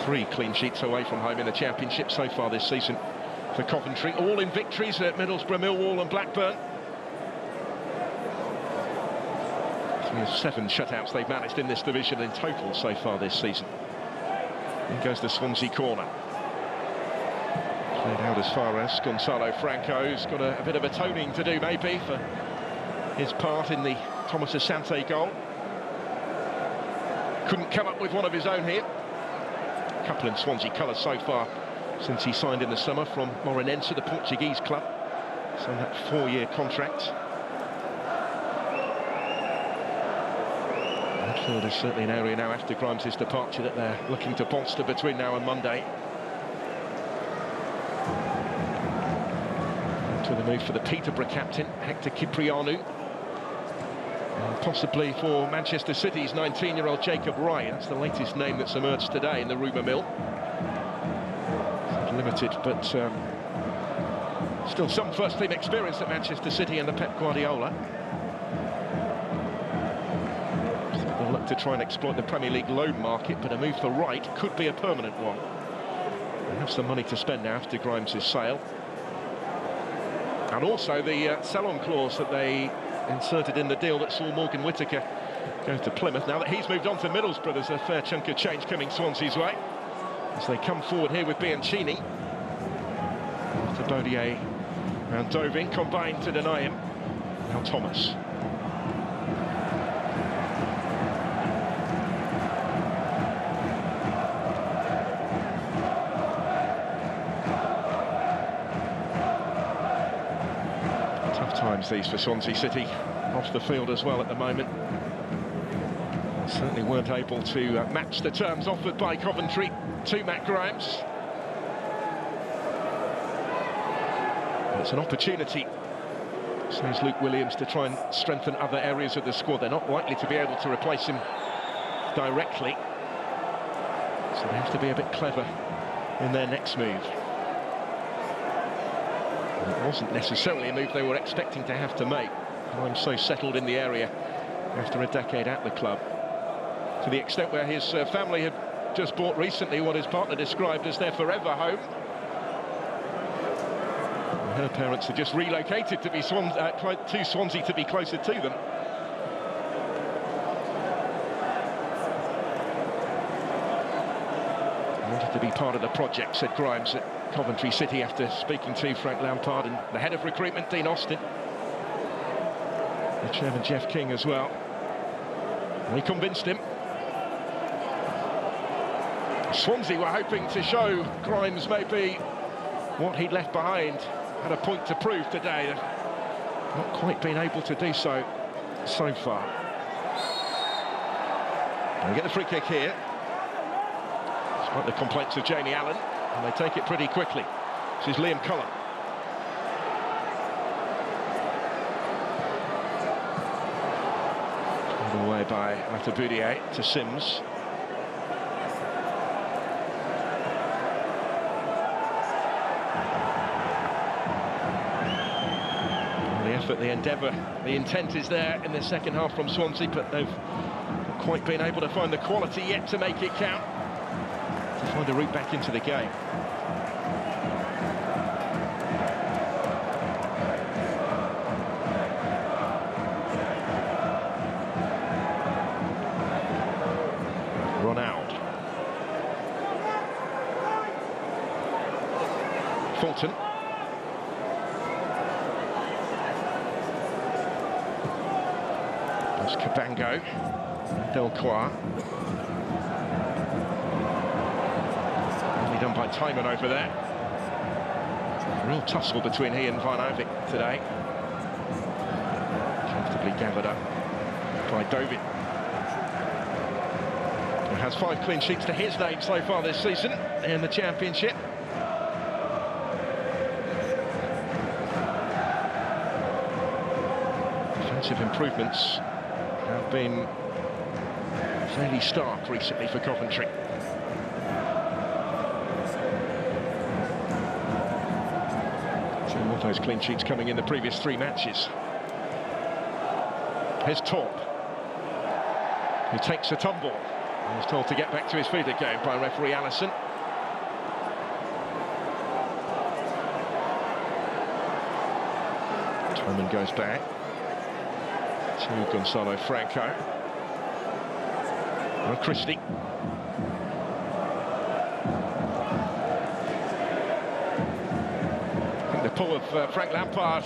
Three clean sheets away from home in the Championship so far this season for Coventry, all in victories at Middlesbrough, Millwall and Blackburn. 7 shutouts they've managed in this division in total so far this season. In goes the Swansea corner. Played out as far as Gonzalo Franco's got a bit of a toning to do maybe for his part in the Thomas Asante goal. Couldn't come up with one of his own here. A couple in Swansea colours so far since he signed in the summer from Moreirense, the Portuguese club. So that 4-year contract. Midfield is certainly an area now after Grimes' departure that they're looking to bolster between now and Monday. To the move for the Peterborough captain, Hector Ciprianu. And possibly for Manchester City's 19-year-old Jacob Wright. That's the latest name that's emerged today in the rumour mill. Limited, but still some first-team experience at Manchester City under Pep Guardiola. They'll look to try and exploit the Premier League loan market, but a move for Wright could be a permanent one. They have some money to spend now after Grimes' sale. And also the sell-on clause that they inserted in the deal that saw Morgan Whittaker go to Plymouth. Now that he's moved on to Middlesbrough, there's a fair chunk of change coming Swansea's way as they come forward here with Bianchini. After Baudier and Dovin combined to deny him. Now Thomas. Times these for Swansea City off the field as well at the moment. Certainly weren't able to match the terms offered by Coventry to Matt Grimes. But it's an opportunity, says Luke Williams, to try and strengthen other areas of the squad. They're not likely to be able to replace him directly, so they have to be a bit clever in their next move. It wasn't necessarily a move they were expecting to have to make. I'm so settled in the area after a decade at the club, to the extent where his family had just bought recently what his partner described as their forever home. And her parents had just relocated to be to Swansea to be closer to them. I wanted to be part of the project, said Grimes at Coventry City after speaking to Frank Lampard and the head of recruitment, Dean Austin. The chairman, Jeff King, as well. They convinced him. Swansea were hoping to show Grimes maybe what he'd left behind. Had a point to prove today. They've not quite been able to do so far. They get the free kick here. Despite the complaints of Jamie Allen. And they take it pretty quickly. This is Liam Cullen. Pulled away by Baudier to Sims. The effort, the endeavour, the intent is there in the second half from Swansea, but they've not quite been able to find the quality yet to make it count. To find a route back into the game. Ronald. Fulton. There's Cabango. Delcroix. Done by Timon over there. A real tussle between he and Van Ovik today. gathered up by David, who has 5 clean sheets to his name so far this season in the Championship. Defensive improvements have been fairly stark recently for Coventry. All of those clean sheets coming in the previous 3 matches. Here's Torp, who takes a tumble. He's told to get back to his feet again by referee Allison. Twyman goes back to Gonzalo Franco. And Christie. I think the pull of Frank Lampard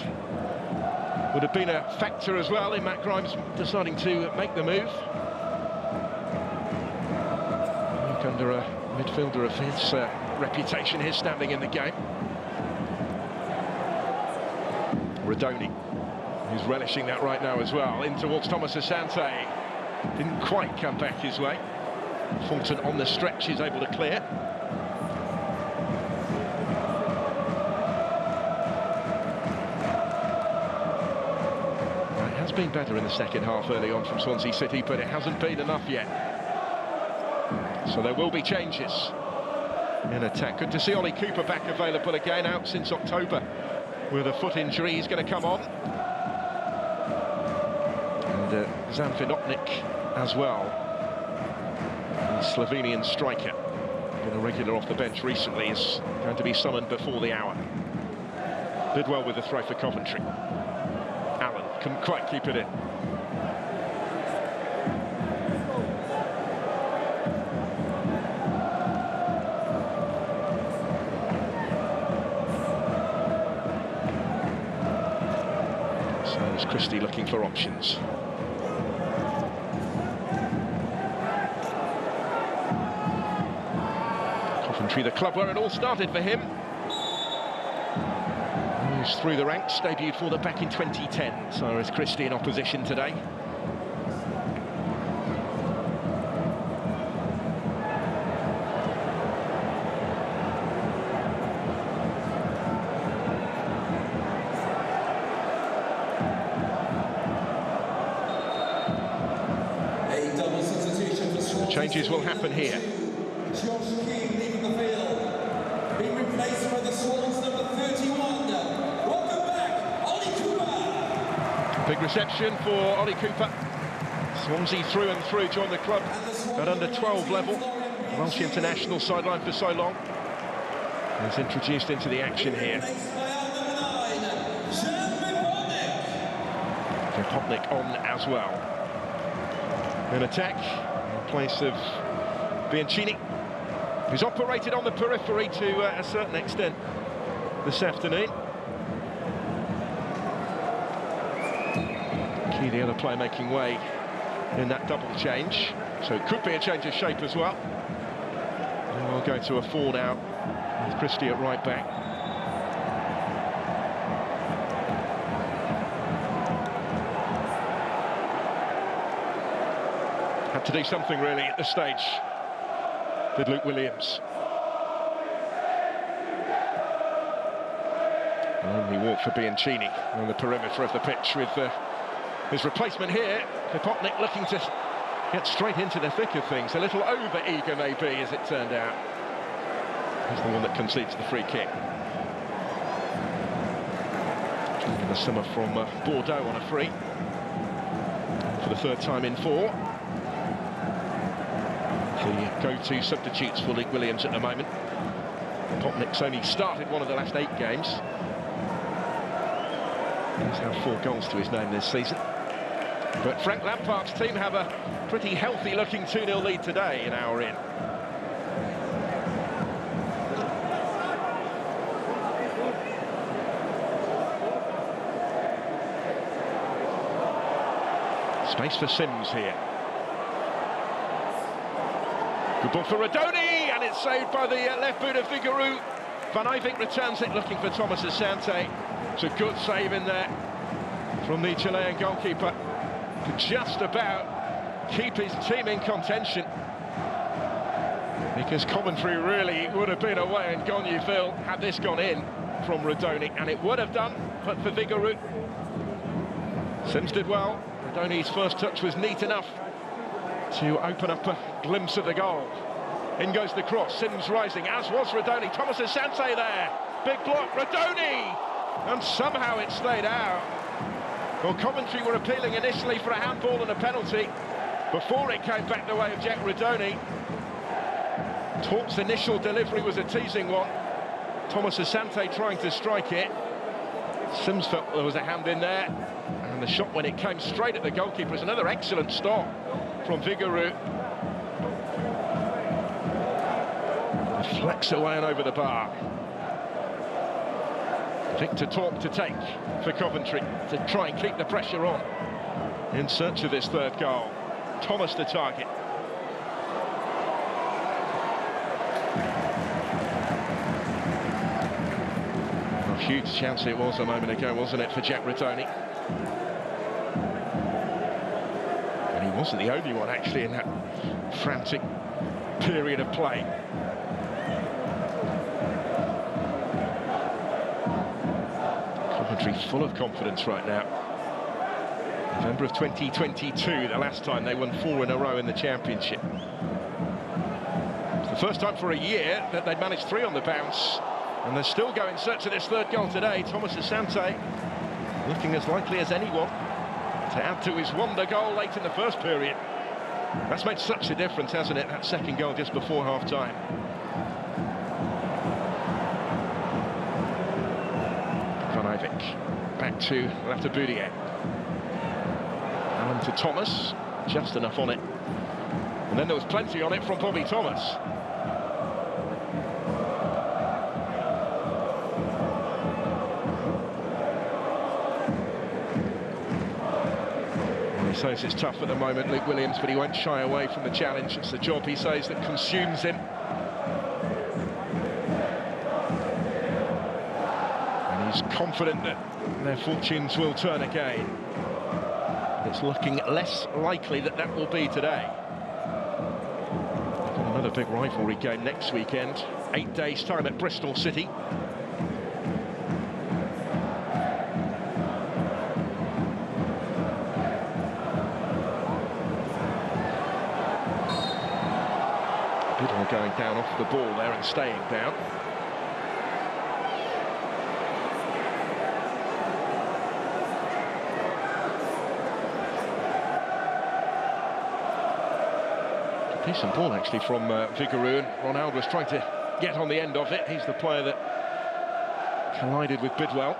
would have been a factor as well in Matt Grimes deciding to make the move. Look, under a midfielder of his reputation, his standing in the game. Rodoni, who's relishing that right now as well, in towards Thomas Asante. Didn't quite come back his way. Fulton on the stretch is able to clear. It has been better in the second half early on from Swansea City, but it hasn't been enough yet. So there will be changes in attack. Good to see Ollie Cooper back available again, out since October with a foot injury. He's going to come on. And Zamfinopnik as well, the Slovenian striker, been a regular off the bench recently, is going to be summoned before the hour. Did well with the throw for Coventry. Allen couldn't quite keep it in. So is Christie looking for options. Coventry, the club where it all started for him. He's through the ranks, debuted for them back in 2010. So is Christie in opposition today. A double substitution for Swansea. Changes will happen here. Being replaced by the Swans number 31. Welcome back, Ollie Cooper. Big reception for Ollie Cooper. Swansea through and through, joined the club at under 12 level. Welsh international sideline for so long. He's introduced into the action here. Vipotnik on as well. In attack, in place of Bianchini, who's operated on the periphery to a certain extent this afternoon. Key, the other player making way in that double change, so it could be a change of shape as well. And we'll go to a 4 now with Christie at right back. Had to do something really at this stage, did Luke Williams. And he walked for Bianchini on the perimeter of the pitch with his replacement here. Vipotnik looking to get straight into the thick of things. A little over-eager maybe, as it turned out. He's the one that concedes the free kick. Drinking the summer from Bordeaux on a free. For the 3rd time in 4. The go-to substitutes for Luke Williams at the moment. Vipotnik's only started one of the last 8 games. He's had 4 goals to his name this season. But Frank Lampard's team have a pretty healthy-looking 2-0 lead today, an hour in. Space for Sims here. Good ball for Rodoni, and it's saved by the left boot of Figueroa. Van Eyvink returns it, looking for Thomas Asante. It's a good save in there from the Chilean goalkeeper. could just about keep his team in contention, because Coventry really would have been away and gone, you feel, had this gone in from Rodoni, and it would have done, but for Vigouroux. Sims did well. Rodoni's first touch was neat enough to open up a glimpse of the goal. In goes the cross, Sims rising, as was Rodoni. Thomas Asante there, big block, Rodoni! And somehow it stayed out. Well, Coventry were appealing initially for a handball and a penalty before it came back the way of Jack Rodoni. Torp's initial delivery was a teasing one. Thomas Asante trying to strike it. Sims felt there was a hand in there. And the shot, when it came straight at the goalkeeper, was another excellent stop from Vigouroux. Flex away and over the bar. Victor Torp to take for Coventry to try and keep the pressure on in search of this third goal. Thomas the target. A huge chance it was a moment ago, wasn't it, for Jack Rodoni? And he wasn't the only one actually in that frantic period of play. Coventry full of confidence right now. November of 2022, the last time they won 4 in a row in the Championship. It's the first time for a year that they'd managed 3 on the bounce, and they're still going in search of this third goal today. Thomas Asante looking as likely as anyone to add to his wonder goal late in the first period. That's made such a difference, hasn't it, that second goal just before half-time. Back to Lataboudier. Allen to Thomas, just enough on it. And then there was plenty on it from Bobby Thomas. Well, he says it's tough at the moment, Luke Williams, but he won't shy away from the challenge. It's the job, he says, that consumes him. He's confident that their fortunes will turn again. It's looking less likely that that will be today. They've got another big rivalry game next weekend, 8 days' time at Bristol City. Biddle going down off the ball there and staying down. Decent ball actually from Vigouroux, and Ronaldo was trying to get on the end of it. He's the player that collided with Bidwell.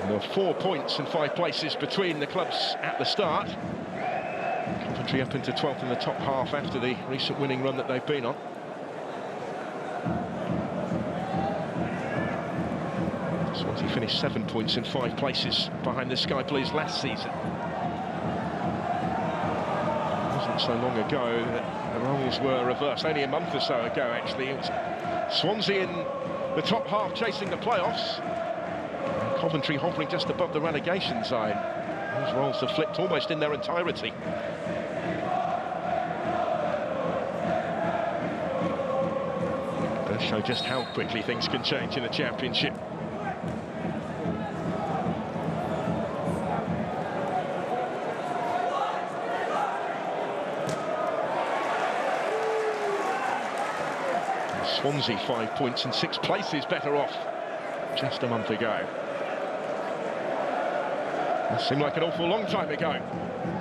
And there were 4 points and 5 places between the clubs at the start. Coventry up into 12th in the top half after the recent winning run that they've been on. Swansea finished 7 points and 5 places behind the Sky Blues last season. It wasn't so long ago that the roles were reversed, only a month or so ago actually. It was Swansea in the top half chasing the playoffs, and Coventry hovering just above the relegation zone. Those roles have flipped almost in their entirety. It does show just how quickly things can change in the Championship. Swansea 5 points and 6 places better off just a month ago. That seemed like an awful long time ago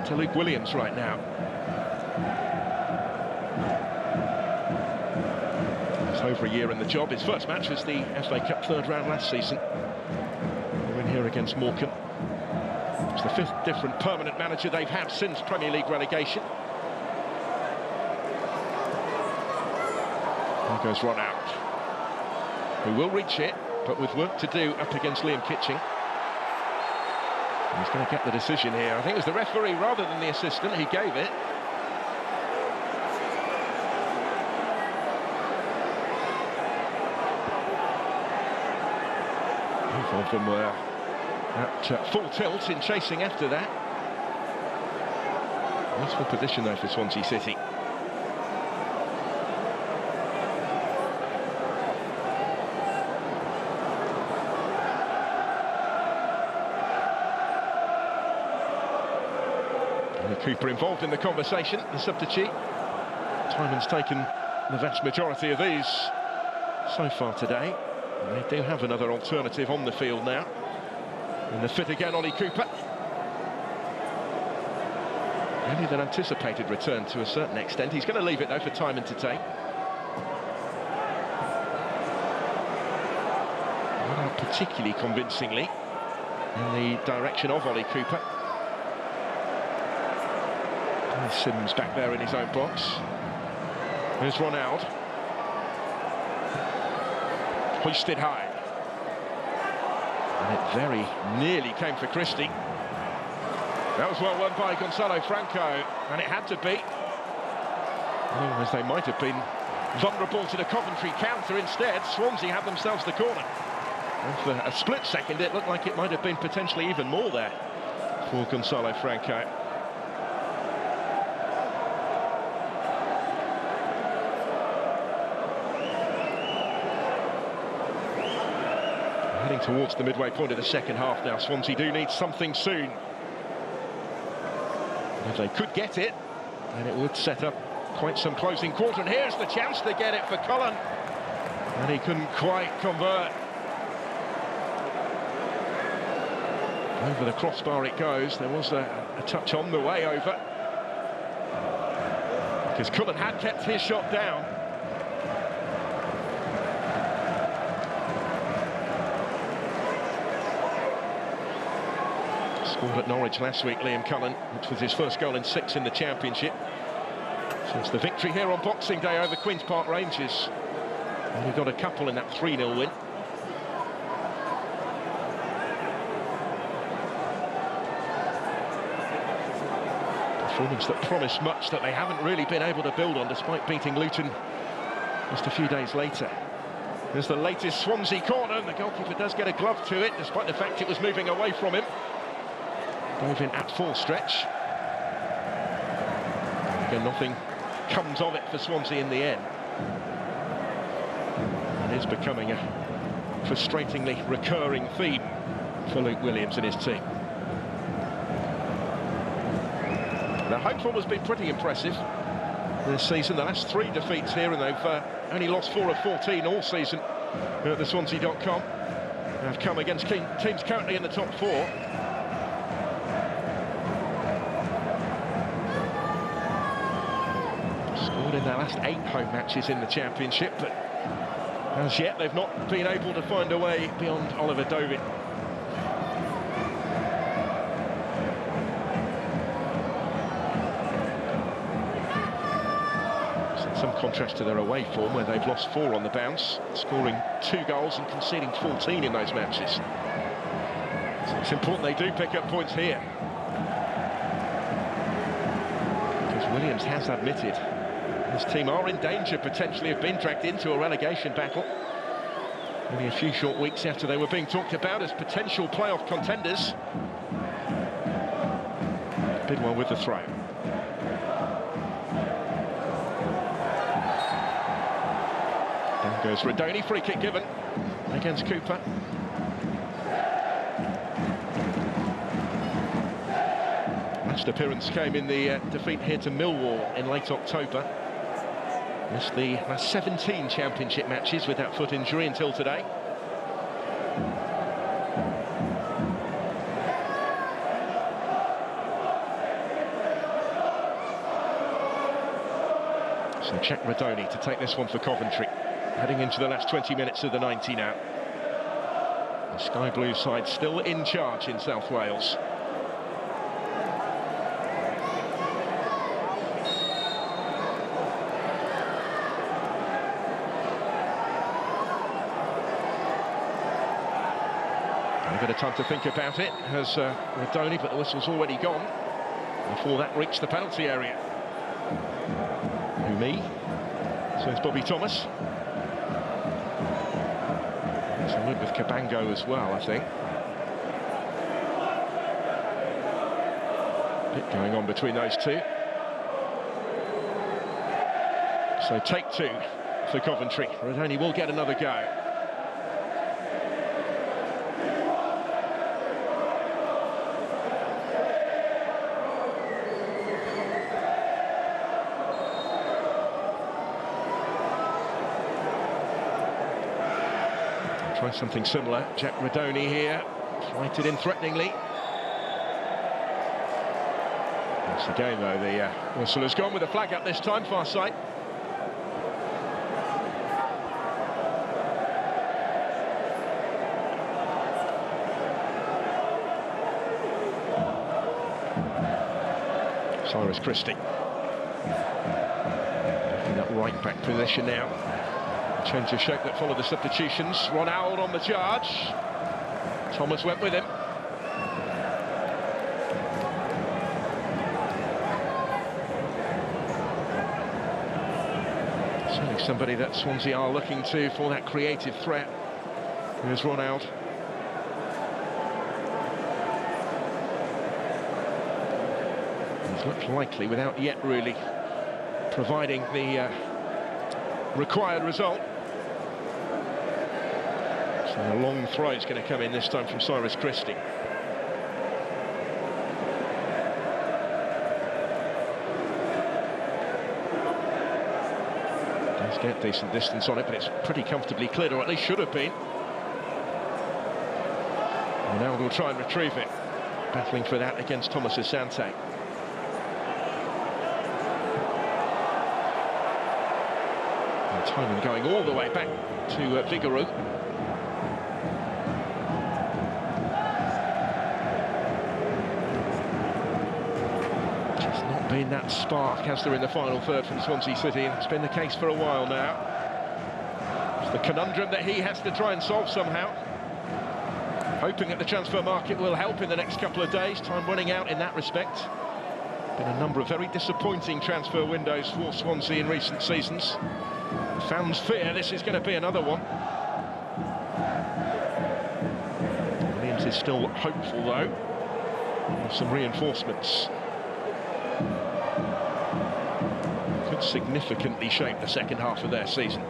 to Luke Williams right now. It's over a year in the job. His first match was the FA Cup third round last season. The win here against Morecambe. It's the 5th different permanent manager they've had since Premier League relegation. There goes Ron out, who will reach it, but with work to do up against Liam Kitching. And he's going to get the decision here. I think it was the referee rather than the assistant. He gave it. Both of them were at full tilt in chasing after that. Useful position though for Swansea City. Cooper involved in the conversation, the substitute. Tyman's taken the vast majority of these so far today. And they do have another alternative on the field now. In the fit again, Ollie Cooper. Only an anticipated return to a certain extent. He's going to leave it though for Tyman to take. Not particularly convincingly in the direction of Ollie Cooper. Sims back there in his own box. Here's Ronald. Hoisted high. And it very nearly came for Christie. That was well won by Gonzalo Franco, and it had to be. Otherwise they might have been vulnerable to the Coventry counter. Instead, Swansea had themselves the corner. And for a split second, it looked like it might have been potentially even more there for Gonzalo Franco. Heading towards the midway point of the second half now. Swansea do need something soon. If they could get it, then it would set up quite some closing quarter. And here's the chance to get it for Cullen. And he couldn't quite convert. Over the crossbar it goes. There was a touch on the way over. Because Cullen had kept his shot down. Scored at Norwich last week, Liam Cullen, which was his first goal in 6 in the Championship. Since the victory here on Boxing Day over Queen's Park Rangers. And we got a couple in that 3-0 win. Performance that promised much that they haven't really been able to build on, despite beating Luton just a few days later. There's the latest Swansea corner, and the goalkeeper does get a glove to it, despite the fact it was moving away from him. Dove in at full stretch. Again, nothing comes of it for Swansea in the end. It is becoming a frustratingly recurring theme for Luke Williams and his team. The home form has been pretty impressive this season. The last 3 defeats here, and they've only lost 4 of 14 all season at the Swansea.com. Have come against teams currently in the top 4. Scored in their last 8 home matches in the Championship, but as yet they've not been able to find a way beyond Oliver Dovin. Some contrast to their away form, where they've lost 4 on the bounce, scoring 2 goals and conceding 14 in those matches. So it's important they do pick up points here, because Williams has admitted his team are in danger potentially of being dragged into a relegation battle. Only a few short weeks after they were being talked about as potential playoff contenders. Bidwell with the throw. Down goes Radoni, free kick given against Cooper. Last appearance came in the defeat here to Millwall in late October. Missed the last 17 Championship matches with that foot injury until today. So Jack Radoni to take this one for Coventry, heading into the last 20 minutes of the 90 now. The Sky Blue side still in charge in South Wales. A bit of time to think about it has Radoni, but the whistle's already gone before that reached the penalty area. Who me? So it's Bobby Thomas. So look with Cabango as well, I think. Bit going on between those two. So take two for Coventry. Rodoni will get another go. Try something similar. Jack Rodoni here, flighted in threateningly. Once again, though, the whistle has gone with a flag up this time, far side. Cyrus Christie. In that right-back position now. Change of shape that followed the substitutions. Ronald on the charge. Thomas went with him. Certainly somebody that Swansea are looking to for that creative threat. Here's Ronald. He's looked likely without yet really providing the required result. So a long throw is going to come in this time from Cyrus Christie. Does get decent distance on it, but it's pretty comfortably cleared, or at least should have been. And now we'll try and retrieve it. Battling for that against Thomas Asante. Timing going all the way back to Vigouroux. Just not been that spark, has there, in the final third from Swansea City, and it's been the case for a while now. It's the conundrum that he has to try and solve somehow. Hoping that the transfer market will help in the next couple of days. Time running out in that respect. Been a number of very disappointing transfer windows for Swansea in recent seasons. Fans fear this is going to be another one. Williams is still hopeful, though, of some reinforcements. Could significantly shape the second half of their season.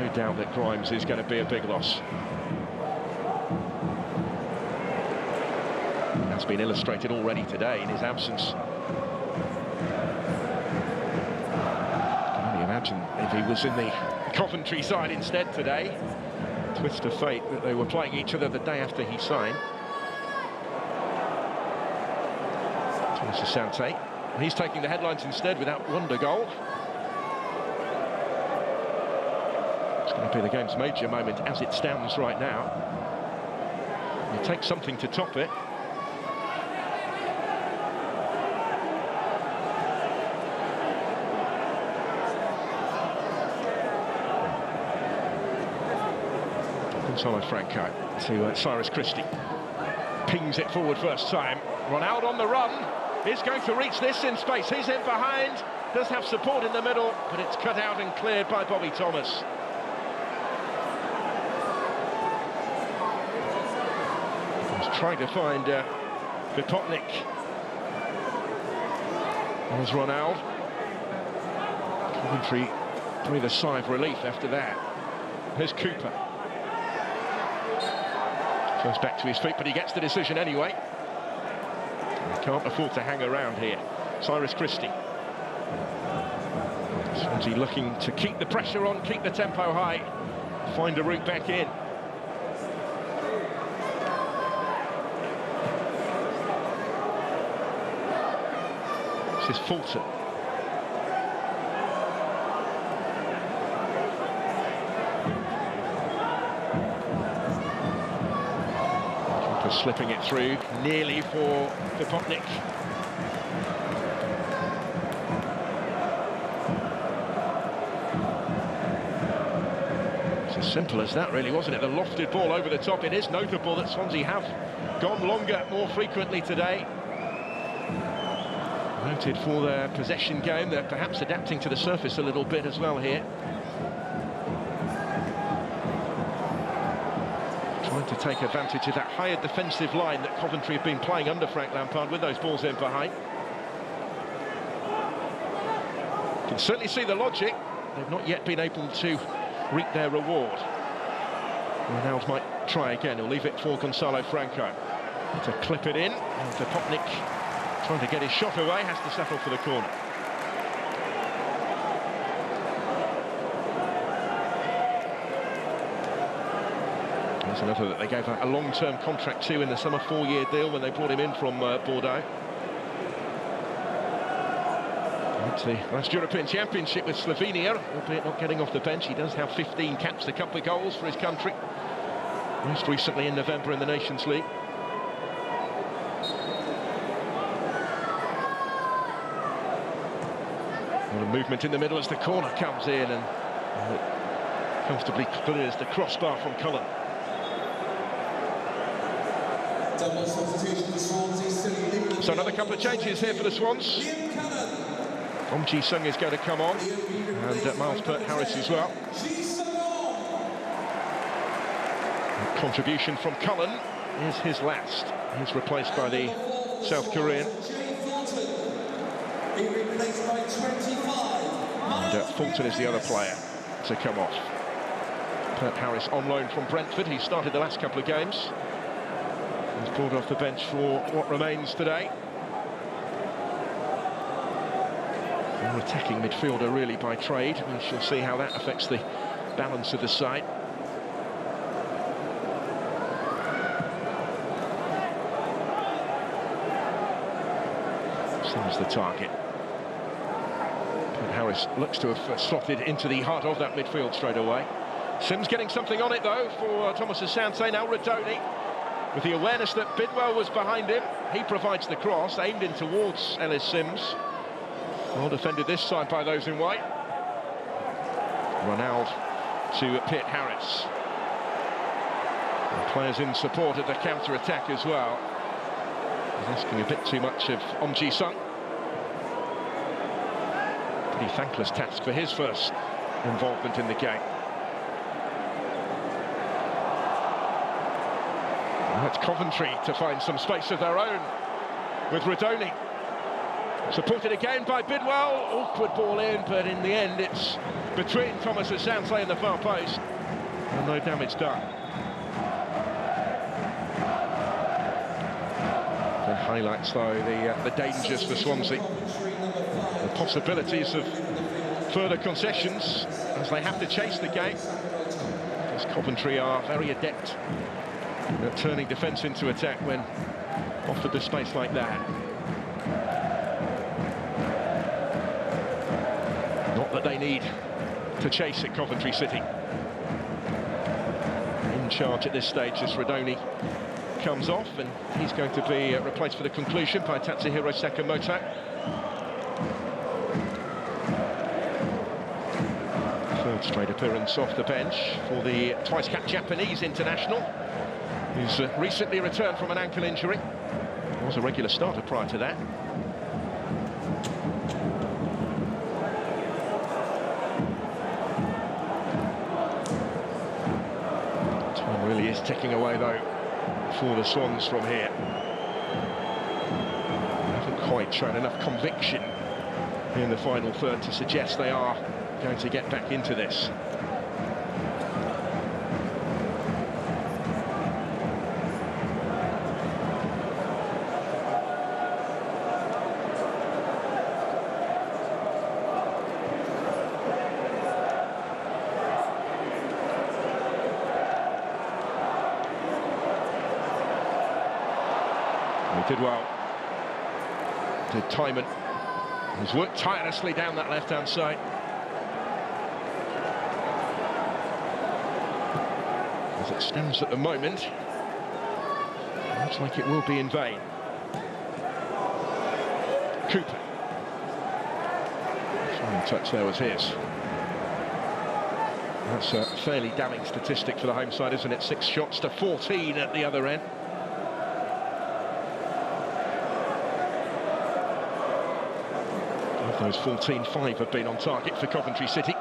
No doubt that Grimes is going to be a big loss. That's been illustrated already today in his absence. Imagine if he was in the Coventry side instead today. Twist of fate that they were playing each other the day after he signed. Thomas Asante. He's taking the headlines instead with that wonder goal. It's going to be the game's major moment as it stands right now. It takes something to top it. Gonzalo Franco to Cyrus Christie. Pings it forward first time. Ronaldo on the run. Is going to reach this in space. He's in behind. Does have support in the middle, but it's cut out and cleared by Bobby Thomas. He's trying to find Vipotnik. There's Ronaldo. Coventry breathe a sigh of relief after that. Here's Cooper. Goes back to his feet, but he gets the decision anyway. He can't afford to hang around here. Cyrus Christie. Swansea looking to keep the pressure on, keep the tempo high, find a route back in. This is Fulton. Slipping it through, nearly for Vipotnik. It's as simple as that, really, wasn't it? The lofted ball over the top. It is notable that Swansea have gone longer more frequently today. Noted for their possession game. They're perhaps adapting to the surface a little bit as well here. Trying to take advantage of that higher defensive line that Coventry have been playing under Frank Lampard with those balls in behind. You can certainly see the logic. They've not yet been able to reap their reward. Ronaldo might try again. He'll leave it for Gonzalo Franco to clip it in. And Popnik, trying to get his shot away, has to settle for the corner. There's another that they gave a long-term contract to in the summer, 4-year deal when they brought him in from Bordeaux. It's the last European Championship with Slovenia, albeit not getting off the bench. He does have 15 caps, a couple of goals for his country. Most recently in November in the Nations League. And a movement in the middle as the corner comes in, and comfortably clears the crossbar from Cullen. So another couple of changes here for the Swans. Ji-sung is going to come on, and Miles Peart-Harris as well. A contribution from Cullen is his last. He's replaced by the South Korean. And Fulton is the other player to come off. Peart-Harris on loan from Brentford. He started the last couple of games. He's brought off the bench for what remains today. An attacking midfielder really by trade. We shall see how that affects the balance of the side. Seems the target. Harris looks to have slotted into the heart of that midfield straight away. Sims getting something on it though for Thomas Asante. Now Radoni, with the awareness that Bidwell was behind him, he provides the cross, aimed in towards Ellis Sims. Well defended this side by those in white. Ronaldo to Peart-Harris. Players in support of the counter-attack as well. He's asking a bit too much of Ji-sung. Pretty thankless task for his first involvement in the game. And that's Coventry to find some space of their own with Radoni. Supported again by Bidwell. Awkward ball in, but in the end it's between Thomas Asante and the far post. And no damage done. It highlights, though, the dangers for Swansea. The possibilities of further concessions as they have to chase the game. Because Coventry are very adept at turning defence into attack when offered the space like that. Not that they need to chase at Coventry City. In charge at this stage as Radoni comes off, and he's going to be replaced for the conclusion by Tatsuhiro Sakamoto. Third straight appearance off the bench for the twice-capped Japanese international, who's recently returned from an ankle injury. Was a regular starter prior to that. Time really is ticking away, though, for the Swans from here. They haven't quite shown enough conviction in the final third to suggest they are going to get back into this. He did well. Did Timon. He's worked tirelessly down that left-hand side. As it stands at the moment, looks like it will be in vain. Cooper. Final touch there was his. That's a fairly damning statistic for the home side, isn't it? 6 shots to 14 at the other end. Of those 14, 5 have been on target for Coventry City.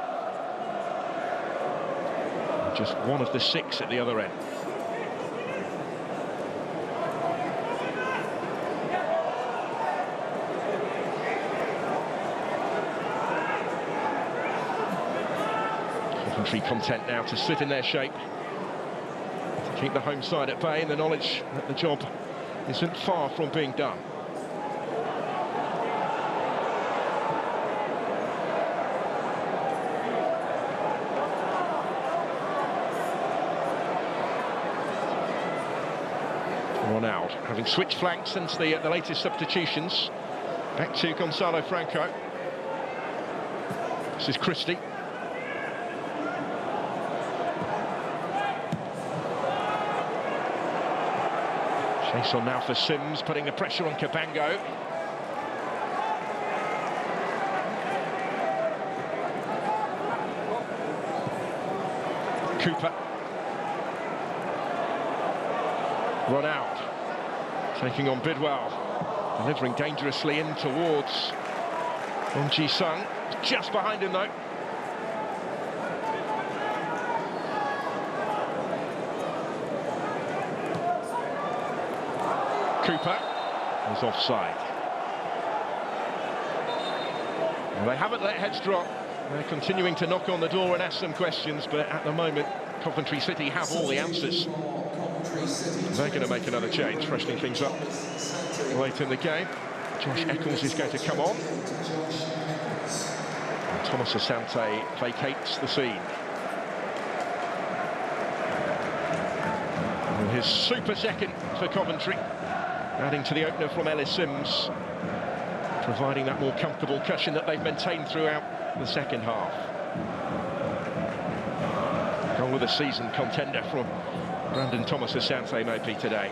Just one of the 6 at the other end. Coventry content now to sit in their shape, to keep the home side at bay in the knowledge that the job isn't far from being done. Ronald having switched flanks since the latest substitutions. Back to Gonzalo Franco. This is Christie. Chase on now for Sims, putting the pressure on Cabango. Cooper. Ronald taking on Bidwell, delivering dangerously in towards Wong Ji-sung, just behind him though. Cooper is offside. Well, they haven't let heads drop. They're continuing to knock on the door and ask some questions, but at the moment Coventry City have all the answers. They're going to make another change, freshening things up late in the game. Josh Eccles is going to come on. And Thomas Asante vacates the scene. And his super second for Coventry, adding to the opener from Ellis Sims, providing that more comfortable cushion that they've maintained throughout the second half. Goal of the season contender from Brandon Thomas Asante maybe today.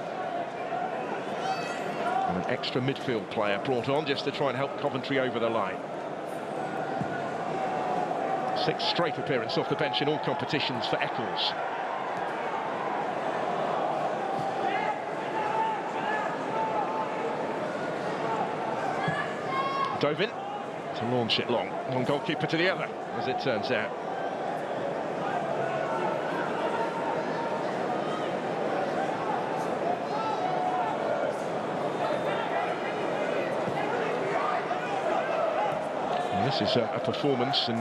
And an extra midfield player brought on just to try and help Coventry over the line. 6th straight appearance off the bench in all competitions for Eccles. Dove in to launch it long. One goalkeeper to the other, as it turns out. This is a performance and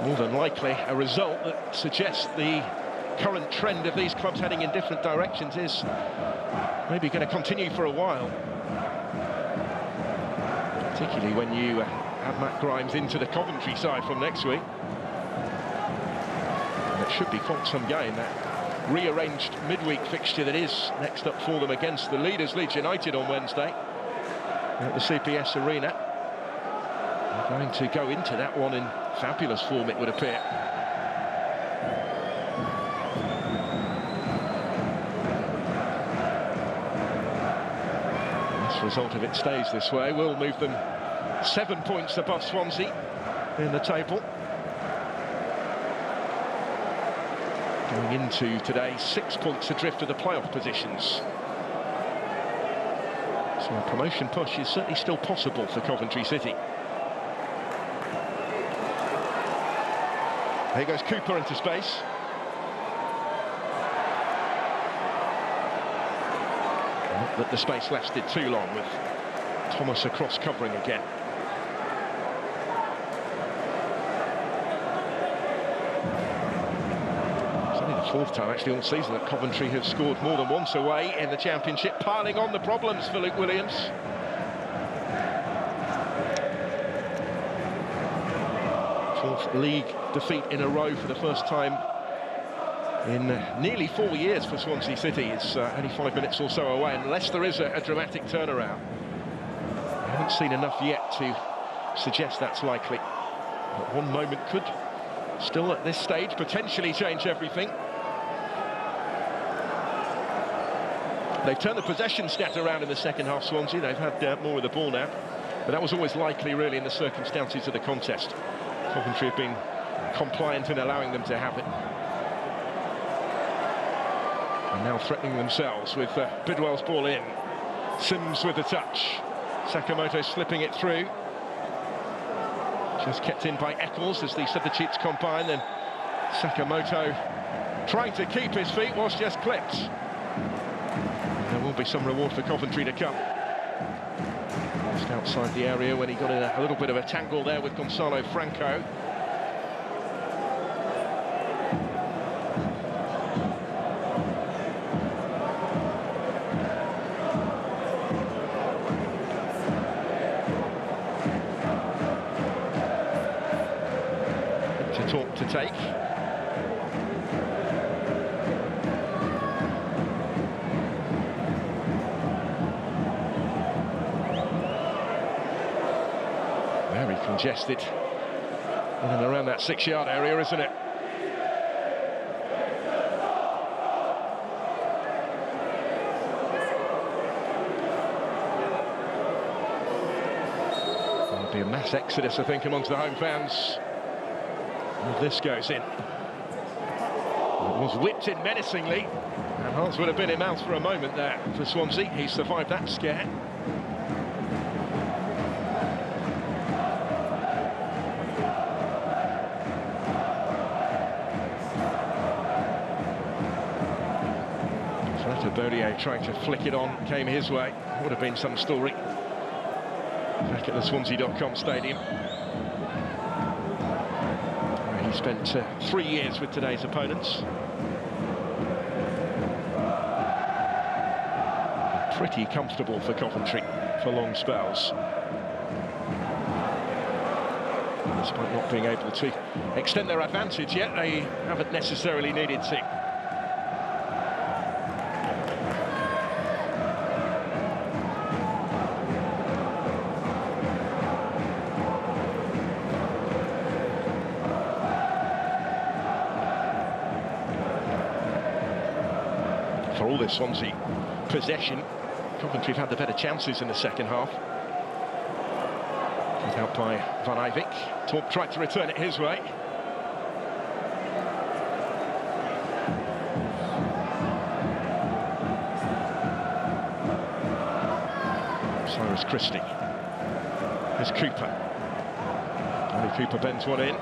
more than likely a result that suggests the current trend of these clubs heading in different directions is maybe going to continue for a while. Particularly when you add Matt Grimes into the Coventry side from next week. And it should be quite some game, that rearranged midweek fixture that is next up for them against the leaders Leeds United on Wednesday at the CPS Arena. They're going to go into that one in fabulous form, it would appear. This result, if it stays this way, will move them 7 points above Swansea in the table. Going into today, 6 points adrift of the playoff positions. So a promotion push is certainly still possible for Coventry City. Here goes Cooper into space. Not that the space lasted too long, with Thomas across covering again. It's only the 4th time actually all season that Coventry have scored more than once away in the Championship, piling on the problems for Luke Williams. Fourth league defeat in a row for the first time in nearly 4 years for Swansea City. It's only 5 minutes or so away, unless there is a dramatic turnaround. I haven't seen enough yet to suggest that's likely. But one moment could still at this stage potentially change everything. They've turned the possession stat around in the second half, Swansea. They've had more of the ball now, but that was always likely really in the circumstances of the contest. Coventry have been compliant in allowing them to have it. And now threatening themselves with Bidwell's ball in. Sims with the touch. Sakamoto slipping it through. Just kept in by Eccles as the substitutes combine, and Sakamoto trying to keep his feet was just clipped. And there will be some reward for Coventry to come. Just outside the area when he got in a little bit of a tangle there with Gonzalo Franco. to take. Very congested in and around that 6-yard area, isn't it? There'll be a mass exodus, I think, amongst the home fans. If this goes in. It was whipped in menacingly, and hearts would have been in mouth for a moment there for Swansea. He survived that scare. Bodier trying to flick it on, came his way. Would have been some story back at the Swansea.com stadium, where he spent 3 years with today's opponents. Pretty comfortable for Coventry for long spells, despite not being able to extend their advantage yet. They haven't necessarily needed to. For all this Swansea possession, Coventry have had the better chances in the second half. Cut out by Van Eyvik. Torp tried to return it his way. Cyrus Christie. Here's Cooper. Only Cooper bends one in.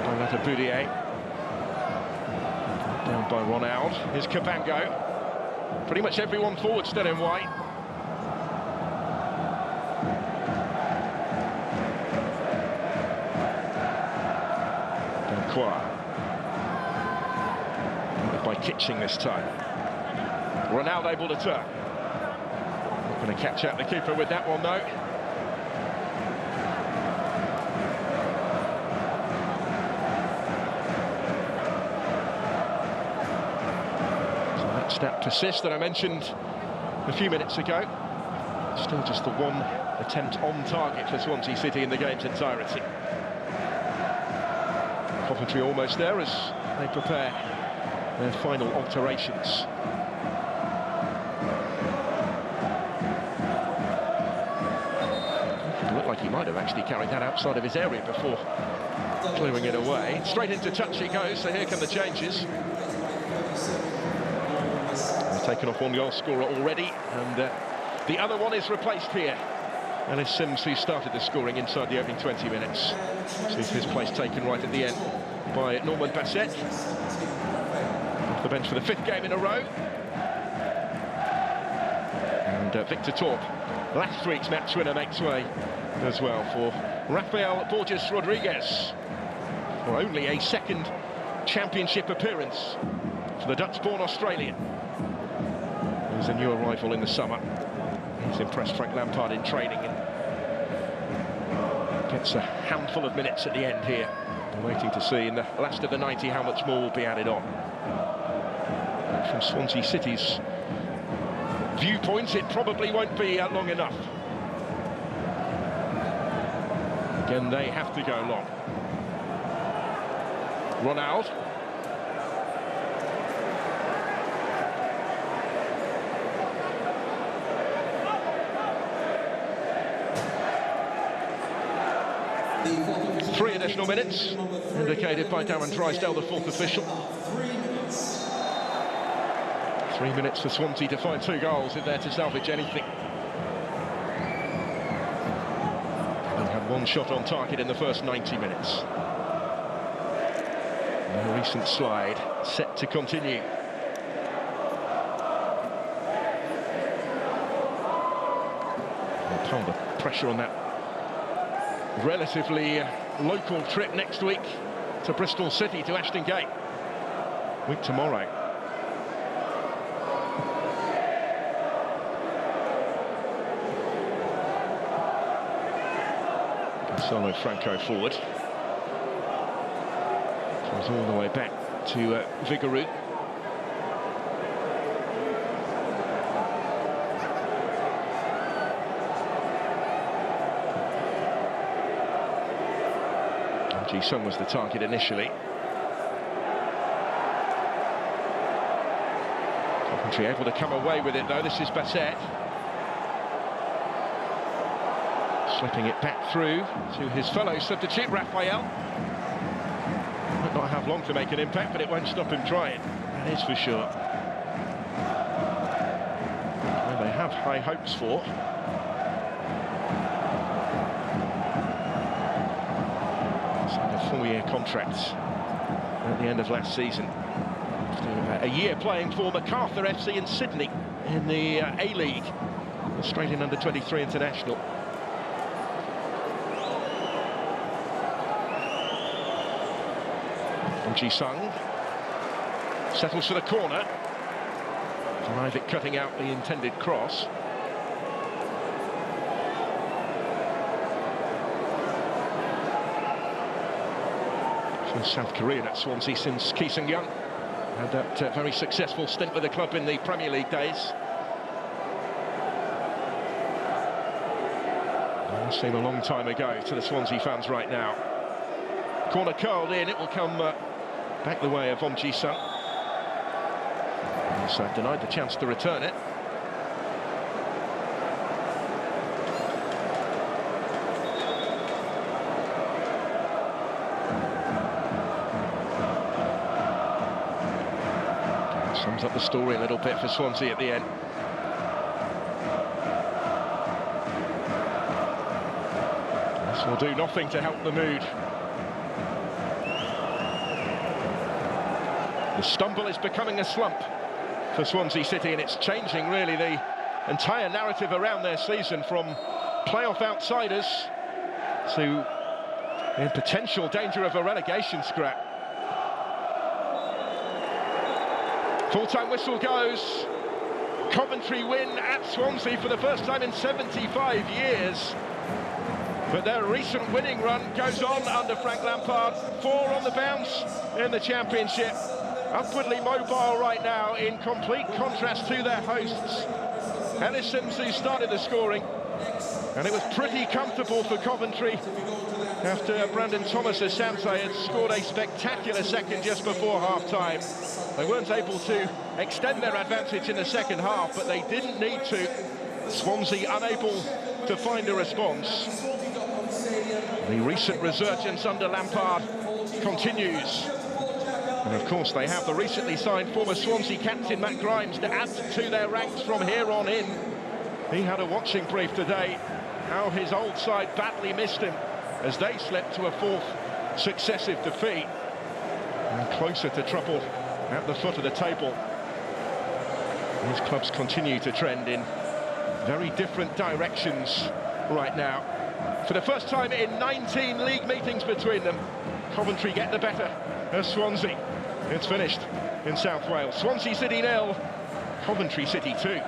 By Boudier. Down by Ronald. Here's Cabango. Pretty much everyone forward still in white. Dancois. By Kitching this time. Ronald able to turn. Not going to catch out the keeper with that one though. That persist that I mentioned a few minutes ago. Still just the one attempt on target for Swansea City in the game's entirety. Coventry almost there as they prepare their final alterations. It looked like he might have actually carried that outside of his area before clearing it away. Straight into touch it goes, so here come the changes. Taken off one goal scorer already, and the other one is replaced here. Ellis Sims, who started the scoring inside the opening 20 minutes, sees his place taken right at the end by Norman Bassett. Off the bench for the 5th game in a row. And Victor Torp, last week's match winner, makes way as well for Rafael Borges Rodriguez, for only a 2nd championship appearance for the Dutch-born Australian. He's a new arrival in the summer. He's impressed Frank Lampard in training and gets a handful of minutes at the end here. We're waiting to see in the last of the 90 how much more will be added on. From Swansea City's viewpoint, it probably won't be long enough. Again, they have to go long. Ronald. Three additional minutes, indicated by Darren Drysdale, the 4th official. 3 minutes for Swansea to find 2 goals if they're to salvage anything. They had 1 shot on target in the first 90 minutes. And a recent slide set to continue. And the pressure on that relatively local trip next week to Bristol City, to Ashton Gate. Week tomorrow. Gonzalo Franco forward. It's all the way back to Vigouroux. Ji-sung was the target initially. Coventry able to come away with it though. This is Bassett. Slipping it back through to his fellow substitute, Raphael. Might not have long to make an impact, but it won't stop him trying. That is for sure. Well, they have high hopes for. Signed a 4-year contract at the end of last season. After a year playing for Macarthur FC in Sydney in the A-League, Australian under-23 international. Ji-sung settles for the corner. Ivic cutting out the intended cross. First South Korean at Swansea since Ki Sung-young had that very successful stint with the club in the Premier League days. It seemed a long time ago to the Swansea fans right now. Corner curled in, it will come back the way of Ji-sung. So denied the chance to return it. Sums up the story a little bit for Swansea at the end. This will do nothing to help the mood. The stumble is becoming a slump for Swansea City, and it's changing really the entire narrative around their season, from playoff outsiders to in potential danger of a relegation scrap. Full-time whistle goes. Coventry win at Swansea for the first time in 75 years. But their recent winning run goes on under Frank Lampard. 4 on the bounce in the Championship. Upwardly mobile right now, in complete contrast to their hosts. Ellis Sims, who started the scoring, and it was pretty comfortable for Coventry after Brandon Thomas Asante had scored a spectacular second just before half-time. They weren't able to extend their advantage in the second half, but they didn't need to. Swansea unable to find a response. The recent resurgence under Lampard continues. And of course they have the recently signed former Swansea captain Matt Grimes to add to their ranks from here on in. He had a watching brief today, how his old side badly missed him as they slipped to a 4th successive defeat. And closer to trouble at the foot of the table. These clubs continue to trend in very different directions right now. For the first time in 19 league meetings between them, Coventry get the better of Swansea. It's finished in South Wales. Swansea City 0, Coventry City 2.